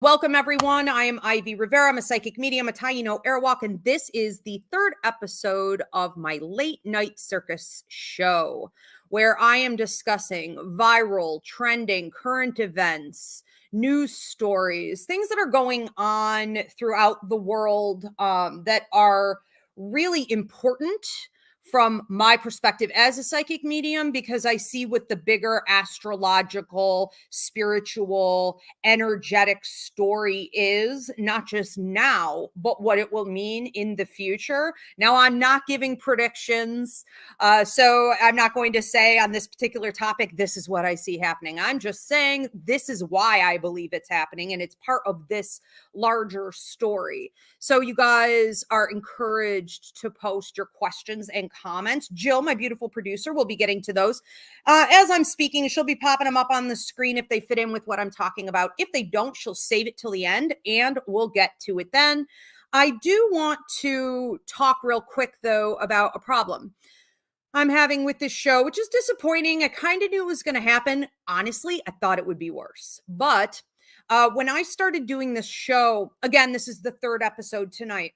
Welcome, everyone. I am Ivy Rivera. I'm a psychic medium, a Taino Airwalk, and this is the third episode of my late night circus show, where I am discussing viral, trending, current events, news stories, things that are going on throughout the world that are really important from my perspective as a psychic medium, because I see what the bigger astrological, spiritual, energetic story is, not just now, but what it will mean in the future. Now, I'm not giving predictions, so I'm not going to say on this particular topic, this is what I see happening. I'm just saying this is why I believe it's happening, and it's part of this larger story. So you guys are encouraged to post your questions and comments. Jill, my beautiful producer, will be getting to those. As I'm speaking, she'll be popping them up on the screen if they fit in with what I'm talking about. If they don't, she'll save it till the end and we'll get to it then. I do want to talk real quick, though, about a problem I'm having with this show, which is disappointing. I kind of knew it was going to happen. Honestly, I thought it would be worse. But when I started doing this show, again, this is the third episode tonight.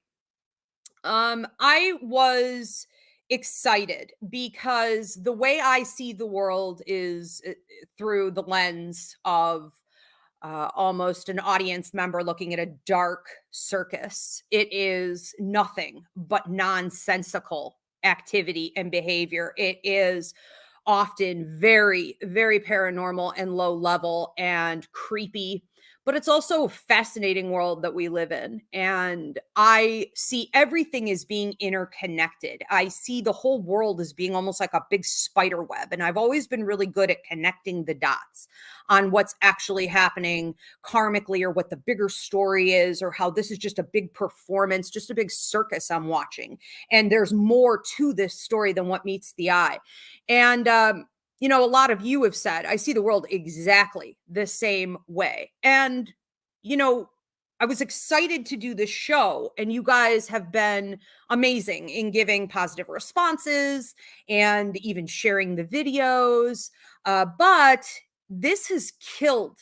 I was excited because the way I see the world is through the lens of almost an audience member looking at a dark circus. It is nothing but nonsensical activity and behavior. It is often very, very paranormal and low level and creepy, but it's also a fascinating world that we live in. And I see everything as being interconnected. I see the whole world as being almost like a big spider web. And I've always been really good at connecting the dots on what's actually happening karmically, or what the bigger story is, or how this is just a big performance, just a big circus I'm watching. And there's more to this story than what meets the eye. And, a lot of you have said, I see the world exactly the same way. And, I was excited to do this show, and you guys have been amazing in giving positive responses and even sharing the videos. But this has killed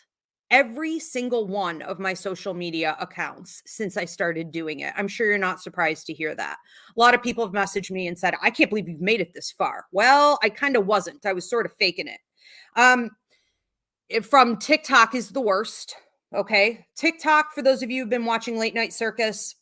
every single one of my social media accounts since I started doing it. I'm sure you're not surprised to hear that. A lot of people have messaged me and said, I can't believe you've made it this far. Well, I kind of wasn't. I was sort of faking it. From TikTok is the worst. Okay. TikTok, for those of you who've been watching Late Night Circus,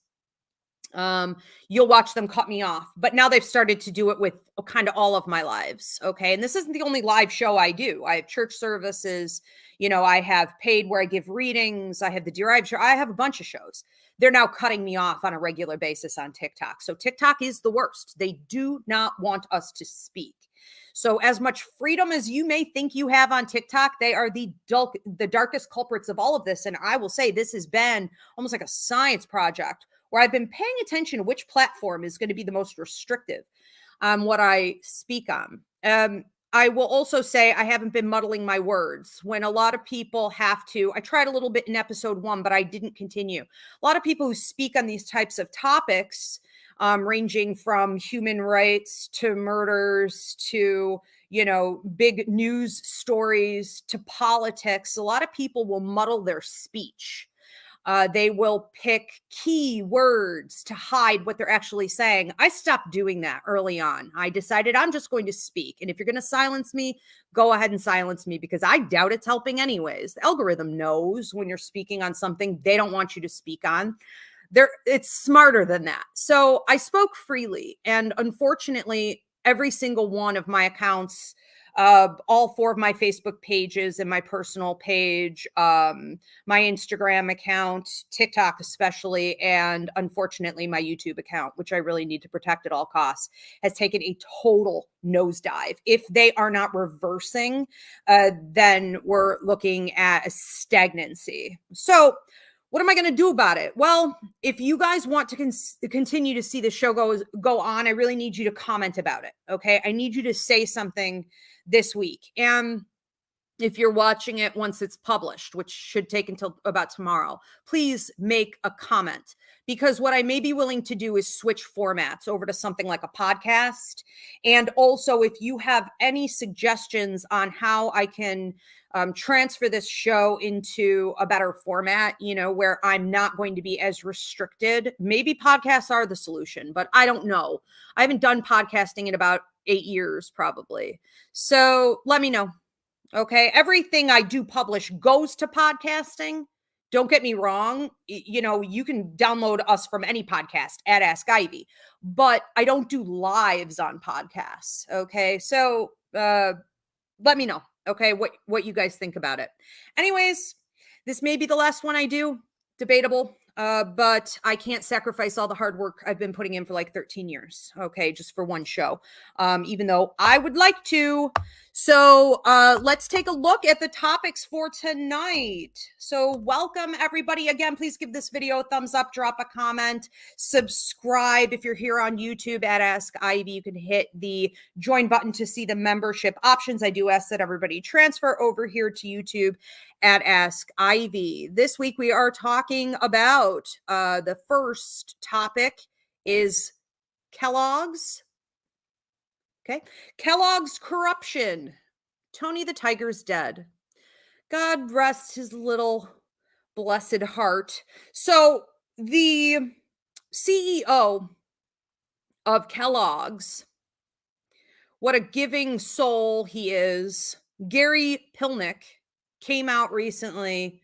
you'll watch them cut me off, but now they've started to do it with kind of all of my lives. Okay. And this isn't the only live show I do. I have church services. I have paid where I give readings. I have the derived show. I have a bunch of shows. They're now cutting me off on a regular basis on TikTok. So TikTok is the worst. They do not want us to speak. So as much freedom as you may think you have on TikTok, they are the darkest culprits of all of this. And I will say this has been almost like a science project where I've been paying attention to which platform is going to be the most restrictive on what I speak on. I will also say I haven't been muddling my words. When a lot of people have to, I tried a little bit in episode 1, but I didn't continue. A lot of people who speak on these types of topics, ranging from human rights to murders to, big news stories to politics, a lot of people will muddle their speech. They will pick key words to hide what they're actually saying. I stopped doing that early on. I decided I'm just going to speak. And if you're going to silence me, go ahead and silence me, because I doubt it's helping anyways. The algorithm knows when you're speaking on something they don't want you to speak on. It's smarter than that. So I spoke freely. And unfortunately, every single one of my accounts, all 4 of my Facebook pages and my personal page, my Instagram account, TikTok especially, and unfortunately my YouTube account, which I really need to protect at all costs, has taken a total nosedive. If they are not reversing, then we're looking at a stagnancy. So what am I going to do about it? Well, if you guys want to continue to see the show go on, I really need you to comment about it. Okay. I need you to say something this week. And if you're watching it once it's published, which should take until about tomorrow, please make a comment, because what I may be willing to do is switch formats over to something like a podcast. And also, if you have any suggestions on how I can transfer this show into a better format, where I'm not going to be as restricted. Maybe podcasts are the solution, but I don't know. I haven't done podcasting in about 8 years, probably. So let me know. Okay. Everything I do publish goes to podcasting. Don't get me wrong. You can download us from any podcast at Ask Ivy, but I don't do lives on podcasts. Okay. So, let me know, okay, what you guys think about it. Anyways, this may be the last one I do. Debatable. But I can't sacrifice all the hard work I've been putting in for like 13 years, okay, just for one show, even though I would like to. So let's take a look at the topics for tonight. So welcome, everybody. Again, please give this video a thumbs up, drop a comment, subscribe. If you're here on YouTube at Ask Ivy, you can hit the join button to see the membership options. I do ask that everybody transfer over here to YouTube at Ask Ivy. This week we are talking about the first topic is Kellogg's. Okay. Kellogg's corruption. Tony the Tiger's dead. God rest his little blessed heart. So the CEO of Kellogg's, what a giving soul he is, Gary Pilnick, came out recently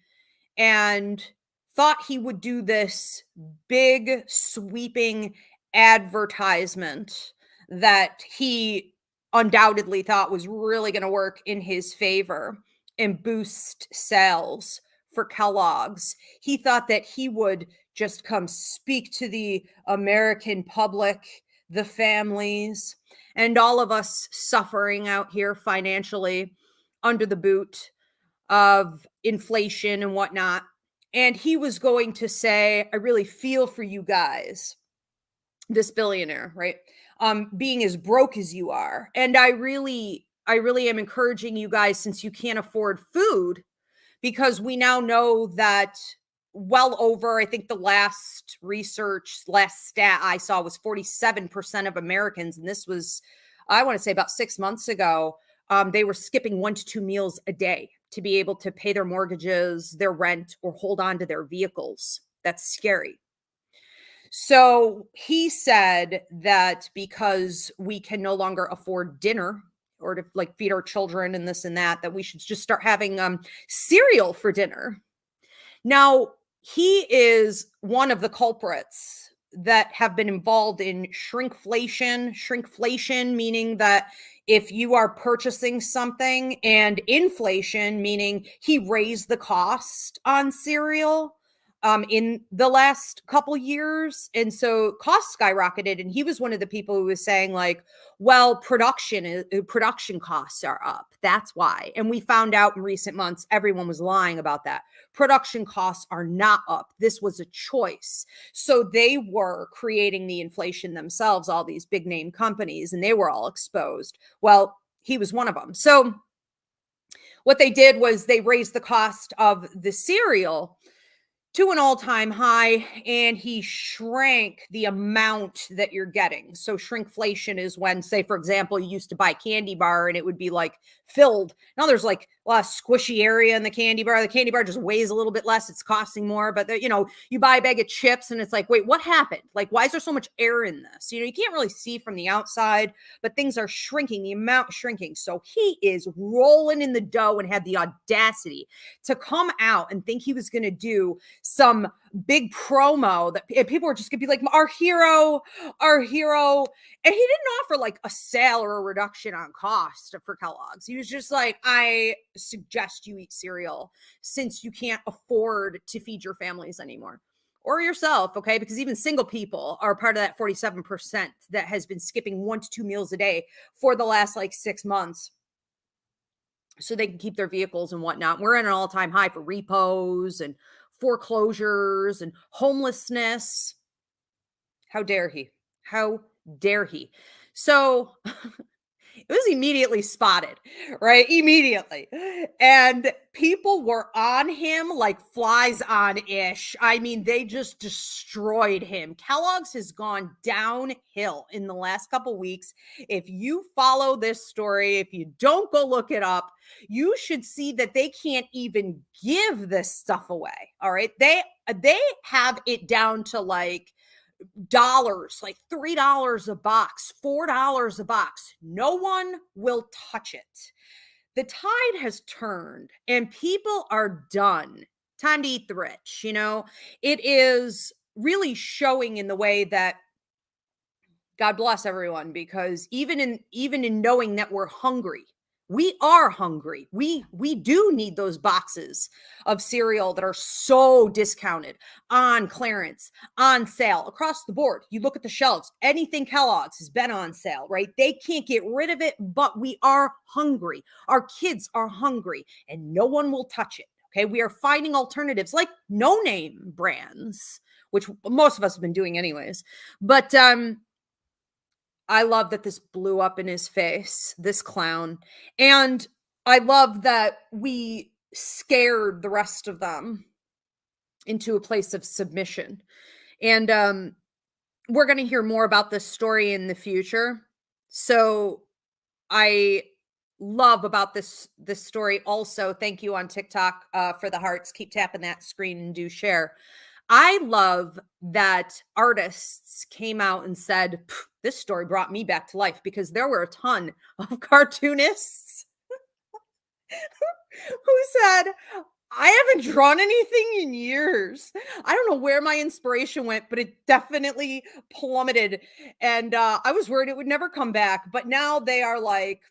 and thought he would do this big sweeping advertisement that he undoubtedly thought was really going to work in his favor and boost sales for Kellogg's. He thought that he would just come speak to the American public, the families, and all of us suffering out here financially under the boot of inflation and whatnot. And he was going to say, I really feel for you guys, this billionaire, right? Being as broke as you are. And I really am encouraging you guys, since you can't afford food, because we now know that well over, I think the last stat I saw was 47% of Americans. And this was, I want to say about 6 months ago, they were skipping 1 to 2 meals a day to be able to pay their mortgages, their rent, or hold on to their vehicles. That's scary. So he said that because we can no longer afford dinner or to like feed our children and this and that we should just start having cereal for dinner. Now, he is one of the culprits that have been involved in shrinkflation, meaning that if you are purchasing something, and inflation, meaning he raised the cost on cereal in the last couple years. And so costs skyrocketed. And he was one of the people who was saying like, well, production costs are up. That's why. And we found out in recent months, everyone was lying about that. Production costs are not up. This was a choice. So they were creating the inflation themselves, all these big name companies, and they were all exposed. Well, he was one of them. So what they did was they raised the cost of the cereal to an all-time high, and he shrank the amount that you're getting. So shrinkflation is when, say, for example, you used to buy a candy bar and it would be like filled. Now there's like a lot of squishy area in the candy bar. The candy bar just weighs a little bit less. It's costing more, but you buy a bag of chips and it's like, wait, what happened? Like, why is there so much air in this? You can't really see from the outside, but things are shrinking, the amount shrinking. So he is rolling in the dough and had the audacity to come out and think he was going to do some big promo that people were just gonna be like, our hero. And he didn't offer like a sale or a reduction on cost for Kellogg's. He was just like, I suggest you eat cereal since you can't afford to feed your families anymore or yourself. Okay. Because even single people are part of that 47% that has been skipping 1 to 2 meals a day for the last like 6 months, so they can keep their vehicles and whatnot. We're at an all-time high for repos and foreclosures and homelessness. How dare he? How dare he? So It was immediately spotted, right? Immediately. And people were on him like flies on ish. I mean, they just destroyed him. Kellogg's has gone downhill in the last couple weeks. If you follow this story, if you don't go look it up, you should see that they can't even give this stuff away. All right. They have it down to like dollars, like $3 a box, $4 a box. No one will touch it. The tide has turned and people are done. Time to eat the rich, It is really showing in the way that God bless everyone, because even in knowing that we're hungry, we are hungry. We do need those boxes of cereal that are so discounted, on clearance, on sale across the board. You look at the shelves, anything Kellogg's has been on sale, right? They can't get rid of it, but we are hungry. Our kids are hungry and no one will touch it. Okay. We are finding alternatives like no name brands, which most of us have been doing anyways. But I love that this blew up in his face, this clown. And I love that we scared the rest of them into a place of submission. And we're going to hear more about this story in the future. So I love about this story also. Thank you on TikTok for the hearts. Keep tapping that screen and do share. I love that artists came out and said, this story brought me back to life, because there were a ton of cartoonists who said, I haven't drawn anything in years. I don't know where my inspiration went, but it definitely plummeted. And I was worried it would never come back. But now they are like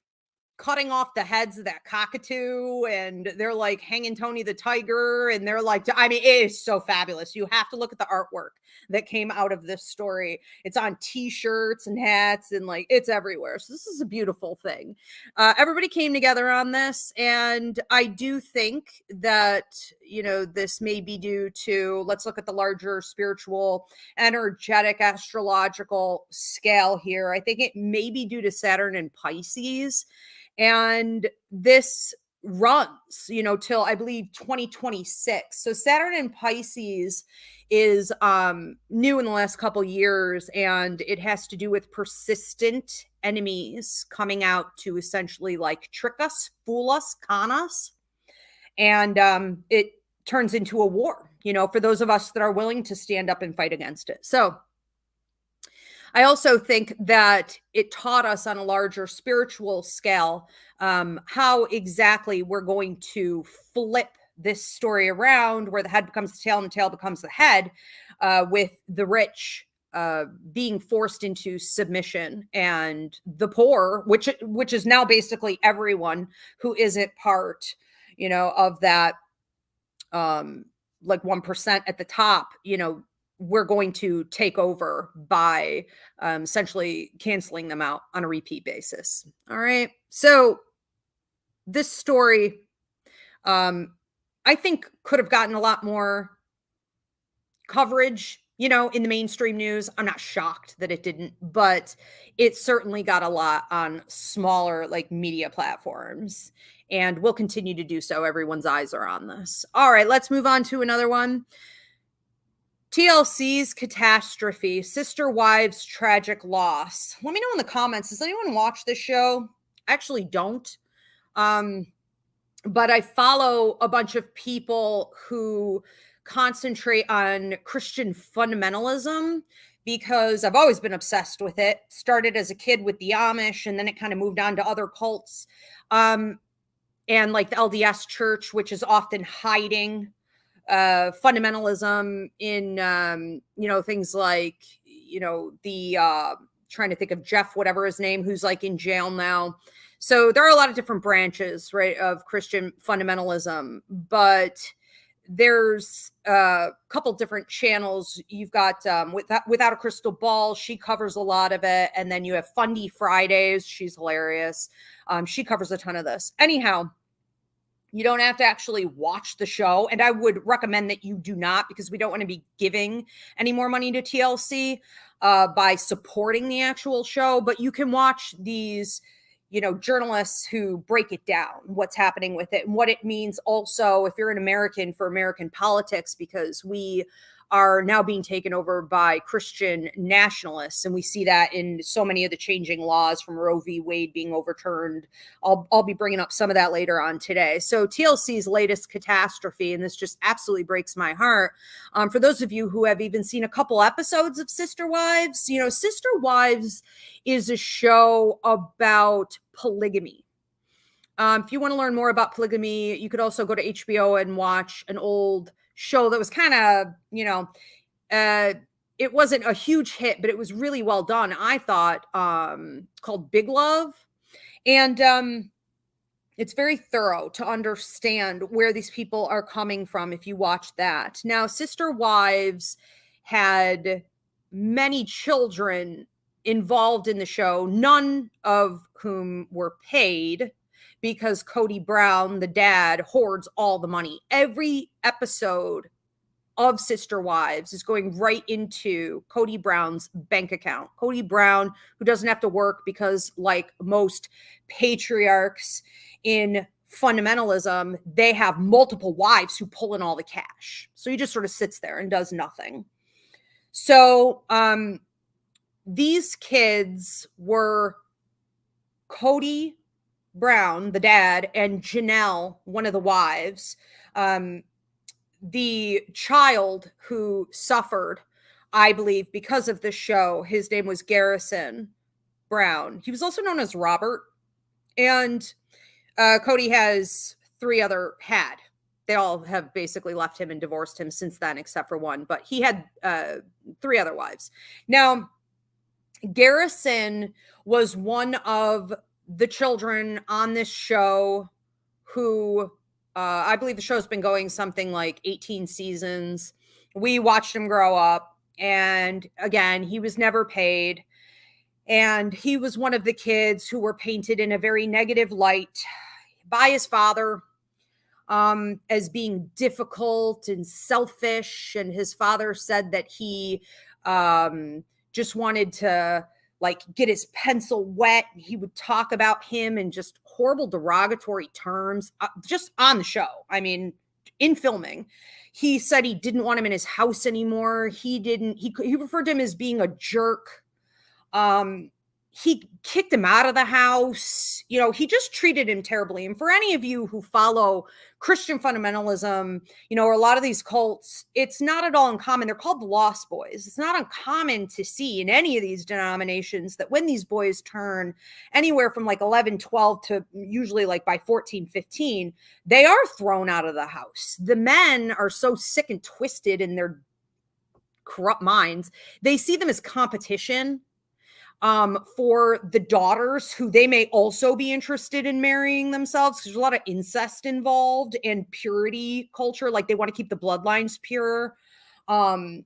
cutting off the heads of that cockatoo, and they're like hanging Tony the Tiger, and they're like, I mean, it is so fabulous. You have to look at the artwork that came out of this story. It's on t-shirts and hats, and like it's everywhere. So this is a beautiful thing. Everybody came together on this, and I do think that, this may be due to, let's look at the larger spiritual, energetic, astrological scale here. I think it may be due to Saturn and Pisces. And this runs, till I believe 2026. So Saturn in Pisces is new in the last couple years, and it has to do with persistent enemies coming out to essentially like trick us, fool us, con us. And it turns into a war, for those of us that are willing to stand up and fight against it. So I also think that it taught us on a larger spiritual scale how exactly we're going to flip this story around, where the head becomes the tail and the tail becomes the head, with the rich being forced into submission, and the poor, which is now basically everyone who isn't part, of that like 1% at the top, we're going to take over by essentially canceling them out on a repeat basis. All right. So this story, I think, could have gotten a lot more coverage, in the mainstream news. I'm not shocked that it didn't, but it certainly got a lot on smaller like media platforms, and will continue to do so. Everyone's eyes are on this. All right, let's move on to another one. TLC's catastrophe, sister wives' tragic loss. Let me know in the comments. Does anyone watch this show? I actually don't. But I follow a bunch of people who concentrate on Christian fundamentalism, because I've always been obsessed with it. Started as a kid with the Amish, and then it kind of moved on to other cults. And like the LDS church, which is often hiding fundamentalism in things like the trying to think of Jeff, whatever his name, who's like in jail now. So there are a lot of different branches, right, of Christian fundamentalism, but there's a couple different channels. You've got Without a Crystal Ball. She covers a lot of it. And then you have Fundy Fridays. She's hilarious. She covers a ton of this. Anyhow, you don't have to actually watch the show. And I would recommend that you do not, because we don't want to be giving any more money to TLC by supporting the actual show. But you can watch these, journalists who break it down, what's happening with it and what it means also if you're an American for American politics, because we are now being taken over by Christian nationalists. And we see that in so many of the changing laws from Roe v. Wade being overturned. I'll be bringing up some of that later on today. So TLC's latest catastrophe, and this just absolutely breaks my heart. For those of you who have even seen a couple episodes of Sister Wives, Sister Wives is a show about polygamy. If you want to learn more about polygamy, you could also go to HBO and watch an old show that was kind of, it wasn't a huge hit, but it was really well done, I thought, called Big Love. And it's very thorough to understand where these people are coming from if you watch that. Now, Sister Wives had many children involved in the show, none of whom were paid, because Cody Brown, the dad, hoards all the money. Every episode of Sister Wives is going right into Cody Brown's bank account. Cody Brown, who doesn't have to work because, like most patriarchs in fundamentalism, they have multiple wives who pull in all the cash. So he just sort of sits there and does nothing. So these kids were Cody Brown, the dad, and Janelle, one of the wives. The child who suffered, I believe, because of the show, his name was Garrison Brown. He was also known as Robert. And Cody has they all have basically left him and divorced him since then, except for one. But he had 3 other wives. Now, Garrison was one of the children on this show who, I believe the show's been going something like 18 seasons. We watched him grow up. And again, he was never paid. And he was one of the kids who were painted in a very negative light by his father, as being difficult and selfish. And his father said that he just wanted to get his pencil wet. He would talk about him in just horrible derogatory terms, just on the show. I mean, in filming, he said he didn't want him in his house anymore. He referred to him as being a jerk. He kicked him out of the house. He just treated him terribly. And for any of you who follow Christian fundamentalism, or a lot of these cults, it's not at all uncommon. They're called the Lost Boys. It's not uncommon to see in any of these denominations that when these boys turn anywhere from 11, 12 to usually by 14, 15, they are thrown out of the house. The men are so sick and twisted in their corrupt minds. They see them as competition for the daughters who they may also be interested in marrying themselves, because there's a lot of incest involved and purity culture. They want to keep the bloodlines pure, and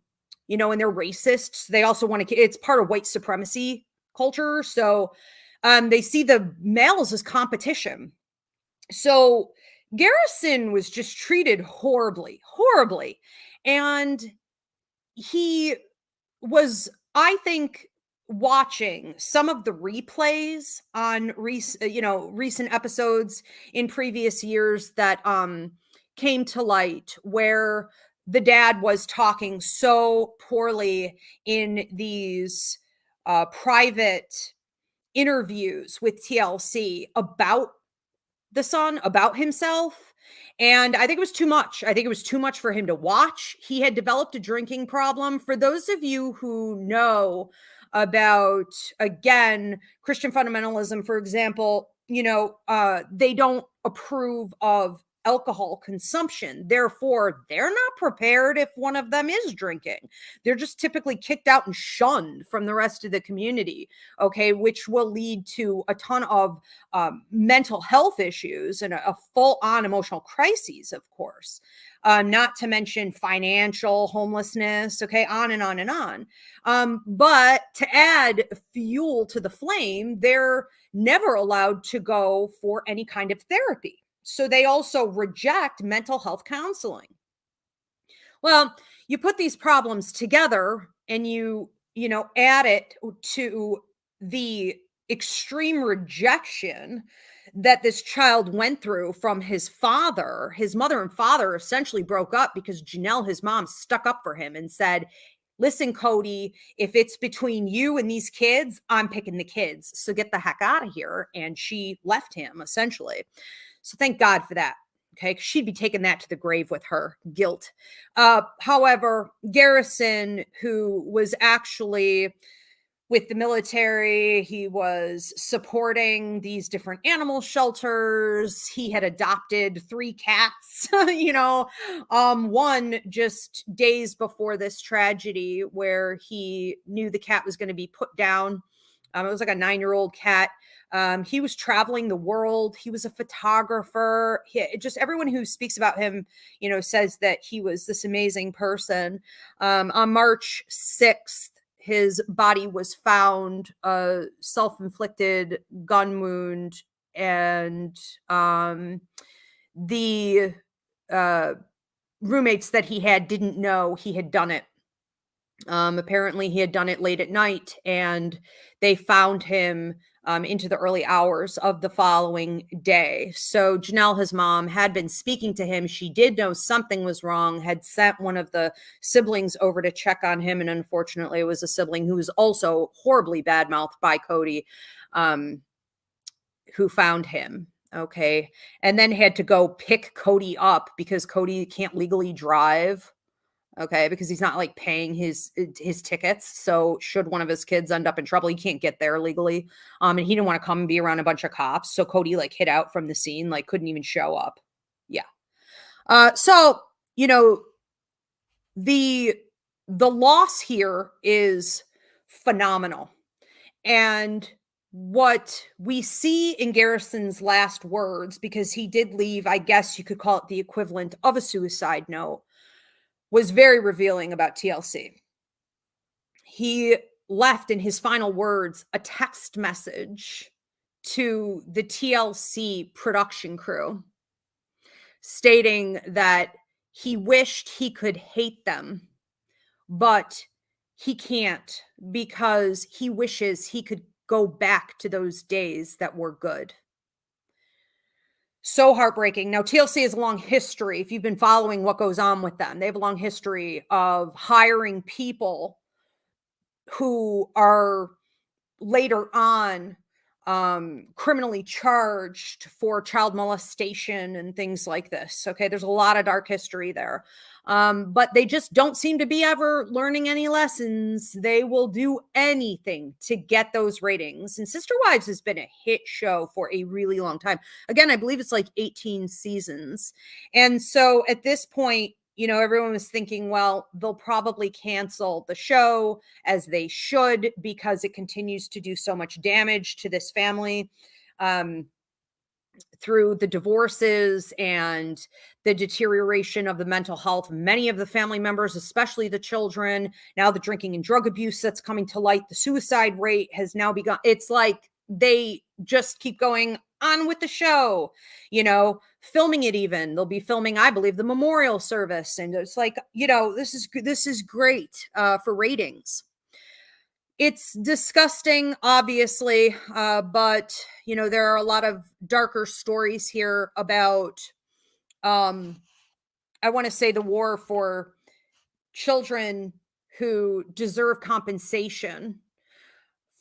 they're racists. They also want to, it's part of white supremacy culture. So they see the males as competition. So Garrison was just treated horribly. And he was, I think, watching some of the replays on recent episodes in previous years that came to light, where the dad was talking so poorly in these private interviews with TLC about the son, about himself. And I think it was too much. I think it was too much for him to watch. He had developed a drinking problem. For those of you who know about, again, Christian fundamentalism, for example, they don't approve of alcohol consumption. Therefore, they're not prepared if one of them is drinking. They're just typically kicked out and shunned from the rest of the community, okay, which will lead to a ton of mental health issues and a full-on emotional crises, of course. Not to mention financial homelessness, okay, on and on and on. But to add fuel to the flame, they're never allowed to go for any kind of therapy. So they also reject mental health counseling. Well, you put these problems together and you add it to the extreme rejection that this child went through from his father. His mother and father essentially broke up because Janelle, his mom, stuck up for him and said, listen, Cody, if it's between you and these kids, I'm picking the kids. So get the heck out of here. And she left him essentially. So thank God for that. Okay. 'Cause she'd be taking that to the grave with her guilt. However, Garrison, who was actually with the military, he was supporting these different animal shelters. He had adopted 3 cats, one just days before this tragedy where he knew the cat was going to be put down. It was like a 9-year-old cat. He was traveling the world. He was a photographer. Just everyone who speaks about him, says that he was this amazing person. On March 6th, his body was found, a self-inflicted gun wound, and the roommates that he had didn't know he had done it. Apparently, he had done it late at night, and they found him into the early hours of the following day. So Janelle, his mom, had been speaking to him. She did know something was wrong, had sent one of the siblings over to check on him. And unfortunately, it was a sibling who was also horribly badmouthed by Cody, who found him. Okay. And then had to go pick Cody up because Cody can't legally drive. Okay, because he's not like paying his tickets. So should one of his kids end up in trouble, he can't get there legally. And he didn't want to come and be around a bunch of cops. So Cody like hid out from the scene, like couldn't even show up. Yeah. So the loss here is phenomenal. And what we see in Garrison's last words, because he did leave, I guess you could call it the equivalent of a suicide note, was very revealing about TLC. He left in his final words a text message to the TLC production crew stating that he wished he could hate them, but he can't because he wishes he could go back to those days that were good. So heartbreaking. Now, TLC has a long history. If you've been following what goes on with them, they have a long history of hiring people who are later on criminally charged for child molestation and things like this. Okay, there's a lot of dark history there. But they just don't seem to be ever learning any lessons. They will do anything to get those ratings. And Sister Wives has been a hit show for a really long time. Again, I believe it's like 18 seasons. And so at this point, everyone was thinking, well, they'll probably cancel the show, as they should, because it continues to do so much damage to this family through the divorces and the deterioration of the mental health of many of the family members, especially the children. Now the drinking and drug abuse that's coming to light, the suicide rate has now begun. It's like they just keep going on with the show, filming it even. They'll be filming, I believe, the memorial service. And it's like, this is great for ratings. It's disgusting, obviously, but, there are a lot of darker stories here about, I want to say, the war for children who deserve compensation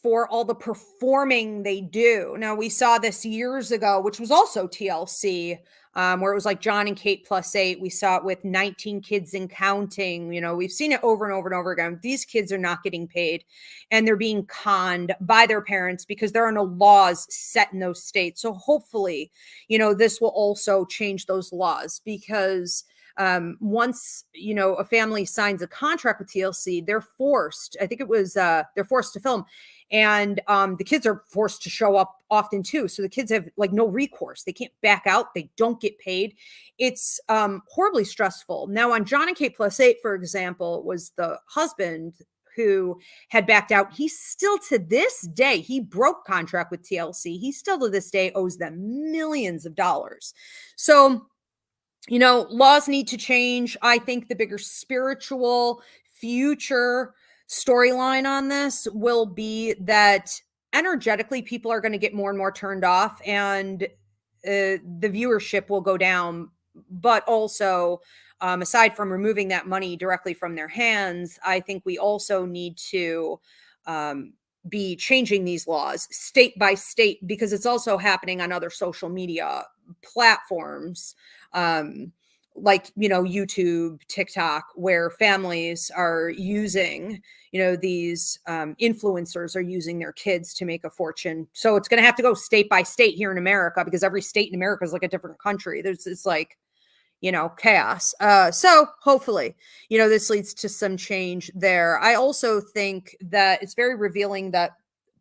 for all the performing they do. Now, we saw this years ago, which was also TLC, where it was like John and Kate +8. We saw it with 19 Kids and Counting. We've seen it over and over and over again. These kids are not getting paid, and they're being conned by their parents because there are no laws set in those states. So hopefully, this will also change those laws, because once, a family signs a contract with TLC, they're forced, I think it was, they're forced to film. And the kids are forced to show up often too. So the kids have like no recourse. They can't back out. They don't get paid. It's horribly stressful. Now on John and Kate +8, for example, was the husband who had backed out. He still to this day, he broke contract with TLC. He still to this day owes them millions of dollars. So, laws need to change. I think the bigger spiritual future storyline on this will be that energetically, people are going to get more and more turned off, and the viewership will go down. But also, aside from removing that money directly from their hands, I think we also need to um, be changing these laws state by state, because it's also happening on other social media platforms. Like, YouTube, TikTok, where families are using, these influencers are using their kids to make a fortune. So it's going to have to go state by state here in America, because every state in America is like a different country. It's like, chaos. So hopefully, this leads to some change there. I also think that it's very revealing that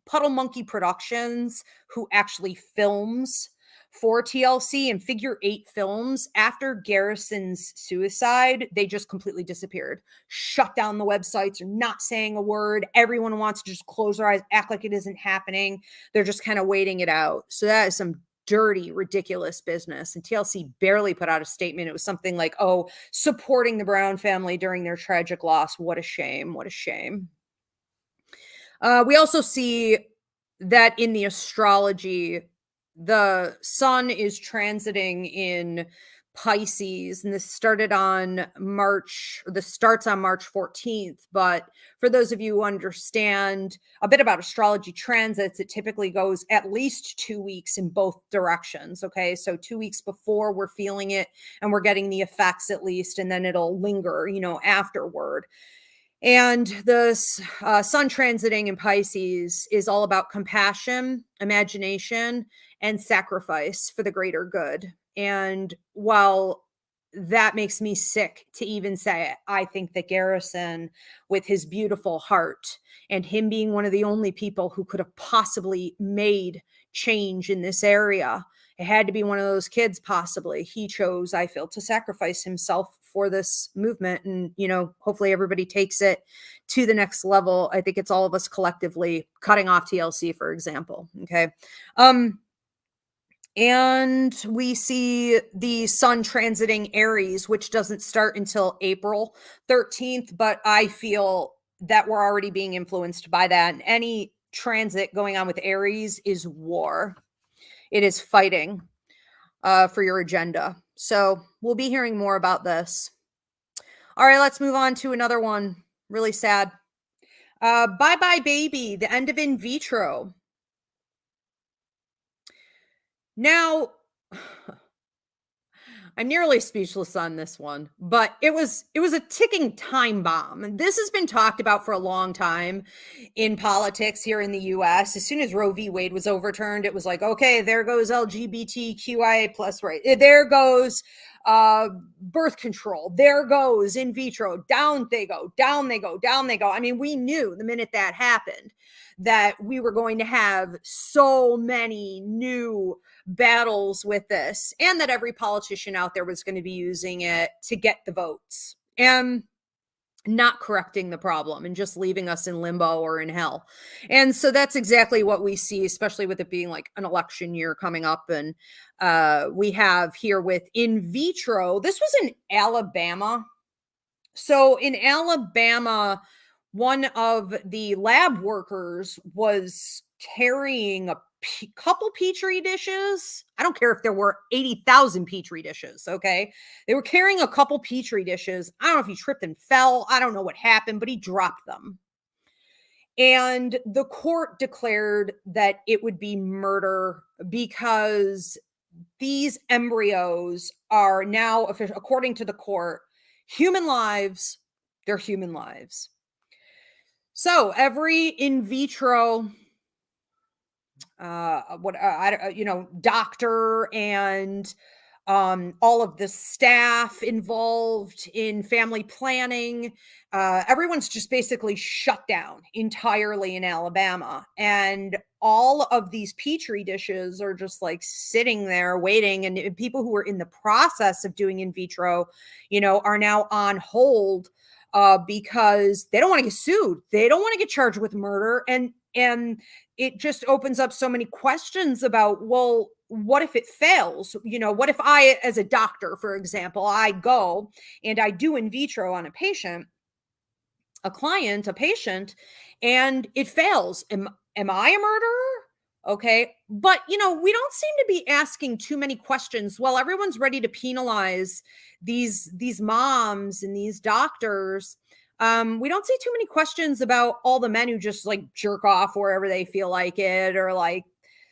Puddle Monkey Productions, who actually films for TLC and Figure Eight Films, after Garrison's suicide, they just completely disappeared, shut down the websites, are not saying a word. Everyone wants to just close their eyes, act like it isn't happening. They're just kind of waiting it out. So that is some dirty, ridiculous business. And TLC barely put out a statement. It was something like, oh, supporting the Brown family during their tragic loss. What a shame. What a shame. We also see that in the astrology, the sun is transiting in Pisces, and this started on this starts on March 14th. But for those of you who understand a bit about astrology transits, it typically goes at least 2 weeks in both directions. Okay. So 2 weeks before we're feeling it and we're getting the effects at least, and then it'll linger, afterward. And the sun transiting in Pisces is all about compassion, imagination, and sacrifice for the greater good. And while that makes me sick to even say it, I think that Garrison, with his beautiful heart and him being one of the only people who could have possibly made change in this area, it had to be one of those kids, possibly. He chose, I feel, to sacrifice himself for this movement. And, hopefully everybody takes it to the next level. I think it's all of us collectively cutting off TLC, for example. Okay. And we see the sun transiting Aries, which doesn't start until April 13th. But I feel that we're already being influenced by that. And any transit going on with Aries is war. It is fighting for your agenda. So we'll be hearing more about this. All right, let's move on to another one. Really sad. Bye Bye Baby, the end of In Vitro. Now, I'm nearly speechless on this one, but it was a ticking time bomb. And this has been talked about for a long time in politics here in the US. As soon as Roe v. Wade was overturned, it was like, okay, there goes LGBTQIA plus, right? There goes birth control. There goes in vitro. Down they go, down they go, down they go. I mean, we knew the minute that happened that we were going to have so many new battles with this, and that every politician out there was going to be using it to get the votes and not correcting the problem and just leaving us in limbo or in hell. And so that's exactly what we see, especially with it being like an election year coming up. And we have here with In Vitro, this was in Alabama. So in Alabama, one of the lab workers was carrying a couple petri dishes. I don't care if there were 80,000 petri dishes. Okay. They were carrying a couple petri dishes. I don't know if he tripped and fell. I don't know what happened, but he dropped them. And the court declared that it would be murder because these embryos are now, according to the court, human lives. They're human lives. So every in vitro doctor and all of the staff involved in family planning, everyone's just basically shut down entirely in Alabama. And all of these petri dishes are just like sitting there waiting. And people who are in the process of doing in vitro, are now on hold because they don't want to get sued. They don't want to get charged with murder. And it just opens up so many questions about, well, what if it fails? What if I, as a doctor, for example, I go and I do in vitro on a patient, a patient, and it fails? Am I a murderer? Okay. But, we don't seem to be asking too many questions. While everyone's ready to penalize these moms and these doctors. We don't see too many questions about all the men who just like jerk off wherever they feel like it, or like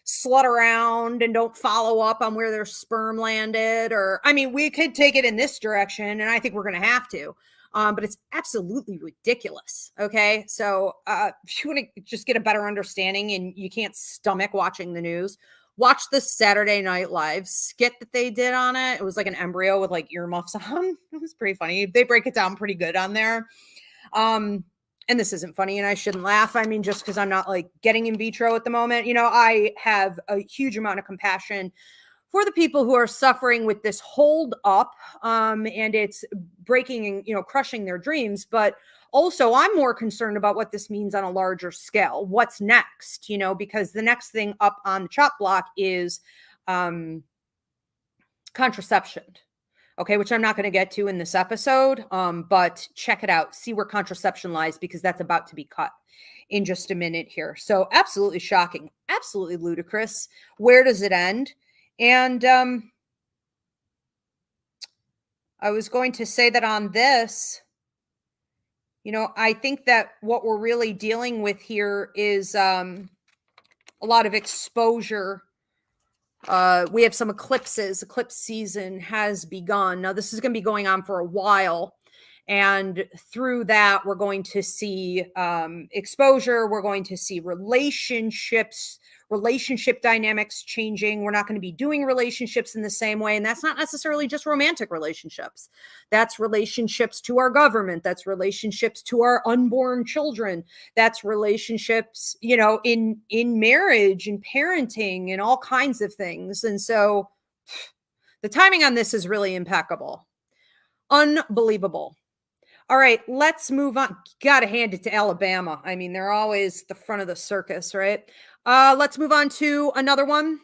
slut around and don't follow up on where their sperm landed. Or, I mean, we could take it in this direction, and I think we're going to have to. But it's absolutely ridiculous. Okay. So if you want to just get a better understanding and you can't stomach watching the news, watch the Saturday Night Live skit that they did on it. It was like an embryo with like earmuffs on. It was pretty funny. They break it down pretty good on there. Um, and this isn't funny and I shouldn't laugh. I mean, just because I'm not like getting in vitro at the moment, I have a huge amount of compassion for the people who are suffering with this hold up, and it's breaking and crushing their dreams. But also I'm more concerned about what this means on a larger scale. What's next? Because the next thing up on the chop block is contraception. Okay, which I'm not going to get to in this episode, but check it out. See where contraception lies, because that's about to be cut in just a minute here. So absolutely shocking, absolutely ludicrous. Where does it end? And I was going to say that on this, I think that what we're really dealing with here is a lot of exposure. We have some eclipses. Eclipse season has begun. Now, this is going to be going on for a while. And through that, we're going to see exposure. We're going to see relationship dynamics changing. We're not going to be doing relationships in the same way. And that's not necessarily just romantic relationships. That's relationships to our government. That's relationships to our unborn children. That's relationships, in marriage and parenting and all kinds of things. And so the timing on this is really impeccable. Unbelievable. All right, let's move on. Got to hand it to Alabama. I mean, they're always the front of the circus, right? Let's move on to another one.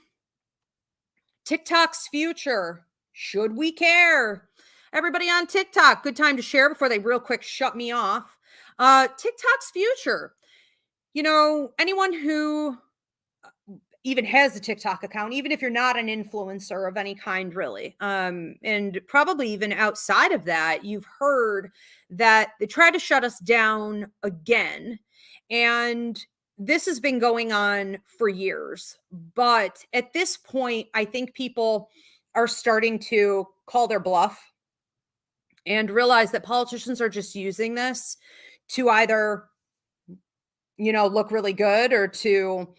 TikTok's future. Should we care? Everybody on TikTok, good time to share before they real quick shut me off. TikTok's future. Anyone who even has a TikTok account, even if you're not an influencer of any kind, really. And probably even outside of that, you've heard that they try to shut us down again. And this has been going on for years. But at this point, I think people are starting to call their bluff and realize that politicians are just using this to either, look really good, or to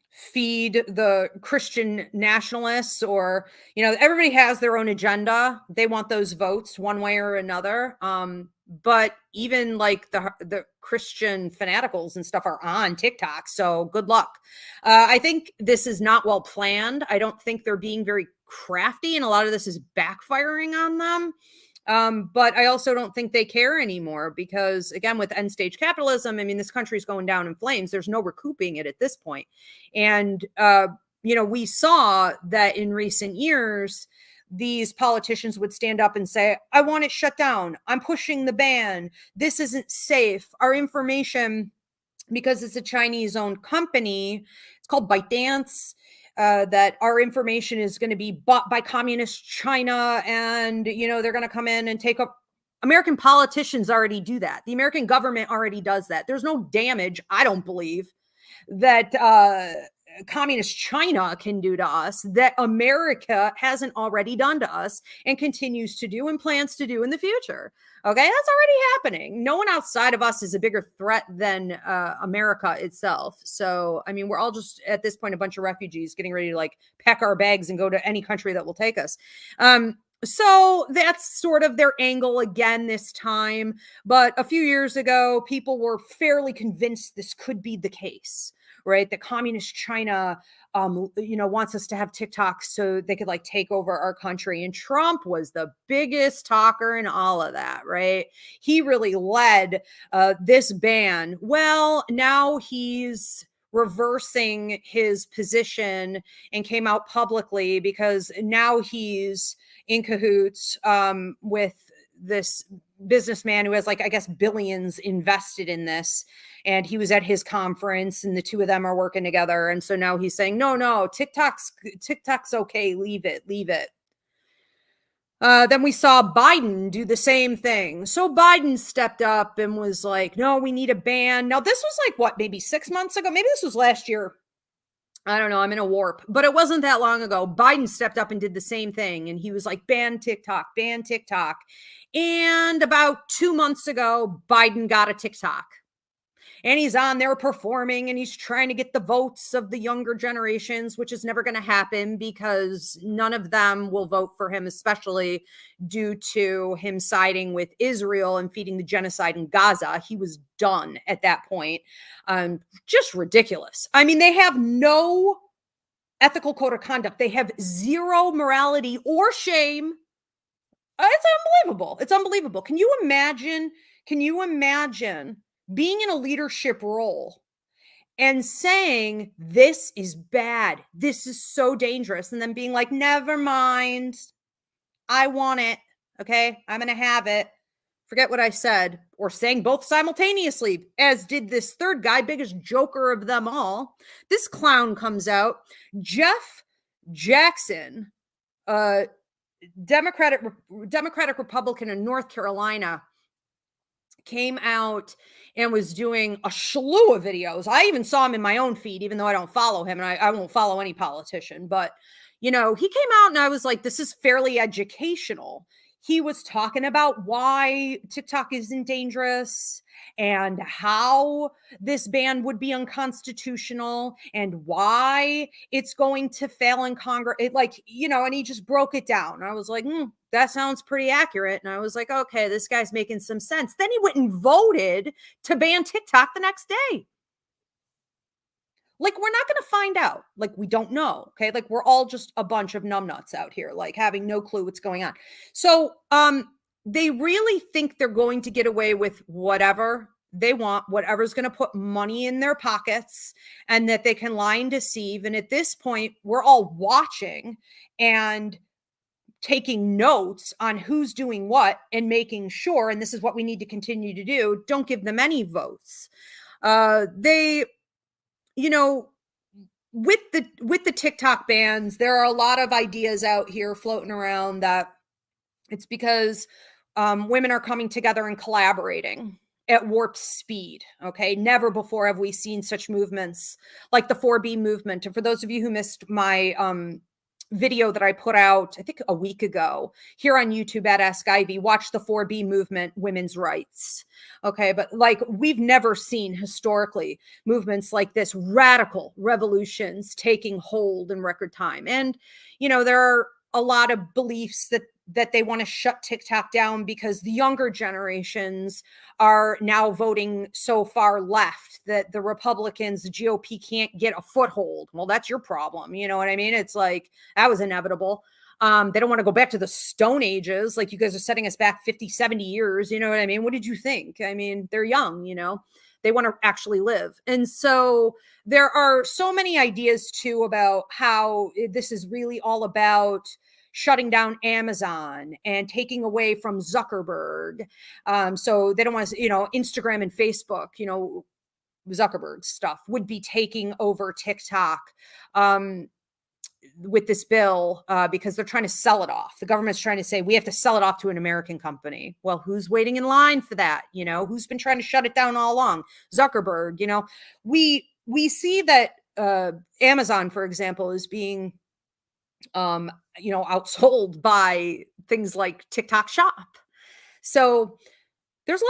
feed the Christian nationalists, or everybody has their own agenda. They want those votes one way or another. But even like the Christian fanaticals and stuff are on TikTok, so good luck. I think this is not well planned. I don't think they're being very crafty, and a lot of this is backfiring on them. But I also don't think they care anymore, because again, with end stage capitalism, I mean, this country's going down in flames. There's no recouping it at this point. And, we saw that in recent years, these politicians would stand up and say, I want it shut down. I'm pushing the ban. This isn't safe. Our information, because it's a Chinese owned company, it's called ByteDance, that our information is going to be bought by communist China, and they're going to come in and take up. American politicians already do that. The American government already does that. There's no damage, I don't believe, that communist China can do to us that America hasn't already done to us and continues to do and plans to do in the future. Okay, that's already happening. No one outside of us is a bigger threat than America itself. So, I mean, we're all just at this point a bunch of refugees getting ready to like pack our bags and go to any country that will take us. So that's sort of their angle again this time. But a few years ago, people were fairly convinced this could be the case, right? That communist China, wants us to have TikTok so they could like take over our country. And Trump was the biggest talker in all of that, right? He really led this ban. Well, now he's reversing his position and came out publicly, because now he's in cahoots with this businessman who has like, I guess, billions invested in this. And he was at his conference and the two of them are working together. And so now he's saying, no, TikTok's okay. Leave it. Then we saw Biden do the same thing. So Biden stepped up and was like, no, we need a ban. Now, this was like, what, maybe 6 months ago? Maybe this was last year. I don't know. I'm in a warp, but it wasn't that long ago. Biden stepped up and did the same thing. And he was like, ban TikTok. And about 2 months ago, Biden got a TikTok. And he's on there performing and he's trying to get the votes of the younger generations, which is never going to happen because none of them will vote for him, especially due to him siding with Israel and feeding the genocide in Gaza. He was done at that point. Just ridiculous. I mean, they have no ethical code of conduct. They have zero morality or shame. It's unbelievable. It's unbelievable. Can you imagine being in a leadership role and saying, this is bad, this is so dangerous, and then being like, never mind, I want it, okay, I'm going to have it, forget what I said, or saying both simultaneously, as did this third guy, biggest joker of them all. This clown comes out, Jeff Jackson, Democratic Republican in North Carolina, came out and was doing a slew of videos. I even saw him in my own feed, even though I don't follow him and I won't follow any politician. But, he came out and I was like, this is fairly educational. He was talking about why TikTok isn't dangerous and how this ban would be unconstitutional and why it's going to fail in Congress. And he just broke it down. I was like, that sounds pretty accurate. And I was like, okay, this guy's making some sense. Then he went and voted to ban TikTok the next day. Like, we're not going to find out. Like, we don't know. Okay. Like, we're all just a bunch of numbnuts out here, like having no clue what's going on. So, they really think they're going to get away with whatever they want, whatever's going to put money in their pockets, and that they can lie and deceive. And at this point, we're all watching and taking notes on who's doing what and making sure, and this is what we need to continue to do, don't give them any votes. With the TikTok bans, there are a lot of ideas out here floating around that it's because women are coming together and collaborating at warp speed. Okay. Never before have we seen such movements like the 4B movement. And for those of you who missed my video that I put out, I think a week ago here on YouTube at Ask Ivy, watch the 4B movement, women's rights. Okay. But like, we've never seen historically movements like this, radical revolutions taking hold in record time. And, there are a lot of beliefs that they want to shut TikTok down because the younger generations are now voting so far left that the Republicans, the GOP, can't get a foothold. Well, that's your problem. You know what I mean? It's like, that was inevitable. They don't want to go back to the Stone Ages. Like, you guys are setting us back 50, 70 years. You know what I mean? What did you think? I mean, they're young, they want to actually live. And so there are so many ideas too about how this is really all about shutting down Amazon and taking away from Zuckerberg. So they don't want to, Instagram and Facebook, Zuckerberg's stuff would be taking over TikTok with this bill because they're trying to sell it off. The government's trying to say, we have to sell it off to an American company. Well, who's waiting in line for that? Who's been trying to shut it down all along? Zuckerberg. We see that Amazon, for example, is being outsold by things like TikTok Shop. So there's a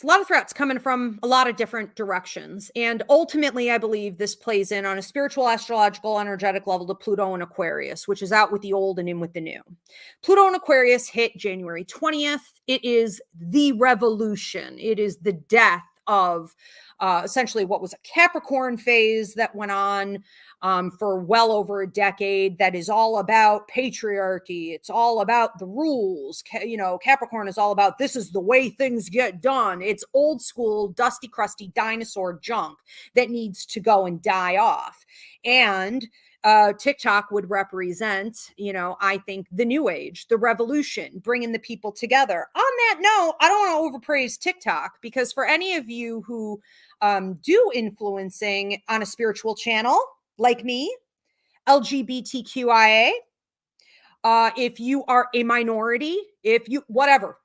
lot of threats coming from a lot of different directions. And ultimately, I believe this plays in on a spiritual, astrological, energetic level to Pluto and Aquarius, which is out with the old and in with the new. Pluto and Aquarius hit January 20th. It is the revolution. It is the death of essentially what was a Capricorn phase that went on for well over a decade. That is all about patriarchy. It's all about the rules. Capricorn is all about, this is the way things get done. It's old school, dusty, crusty dinosaur junk that needs to go and die off. And TikTok would represent, I think the new age, the revolution, bringing the people together. On that note, I don't want to overpraise TikTok, because for any of you who do influencing on a spiritual channel like me, LGBTQIA, if you are a minority, if you, whatever,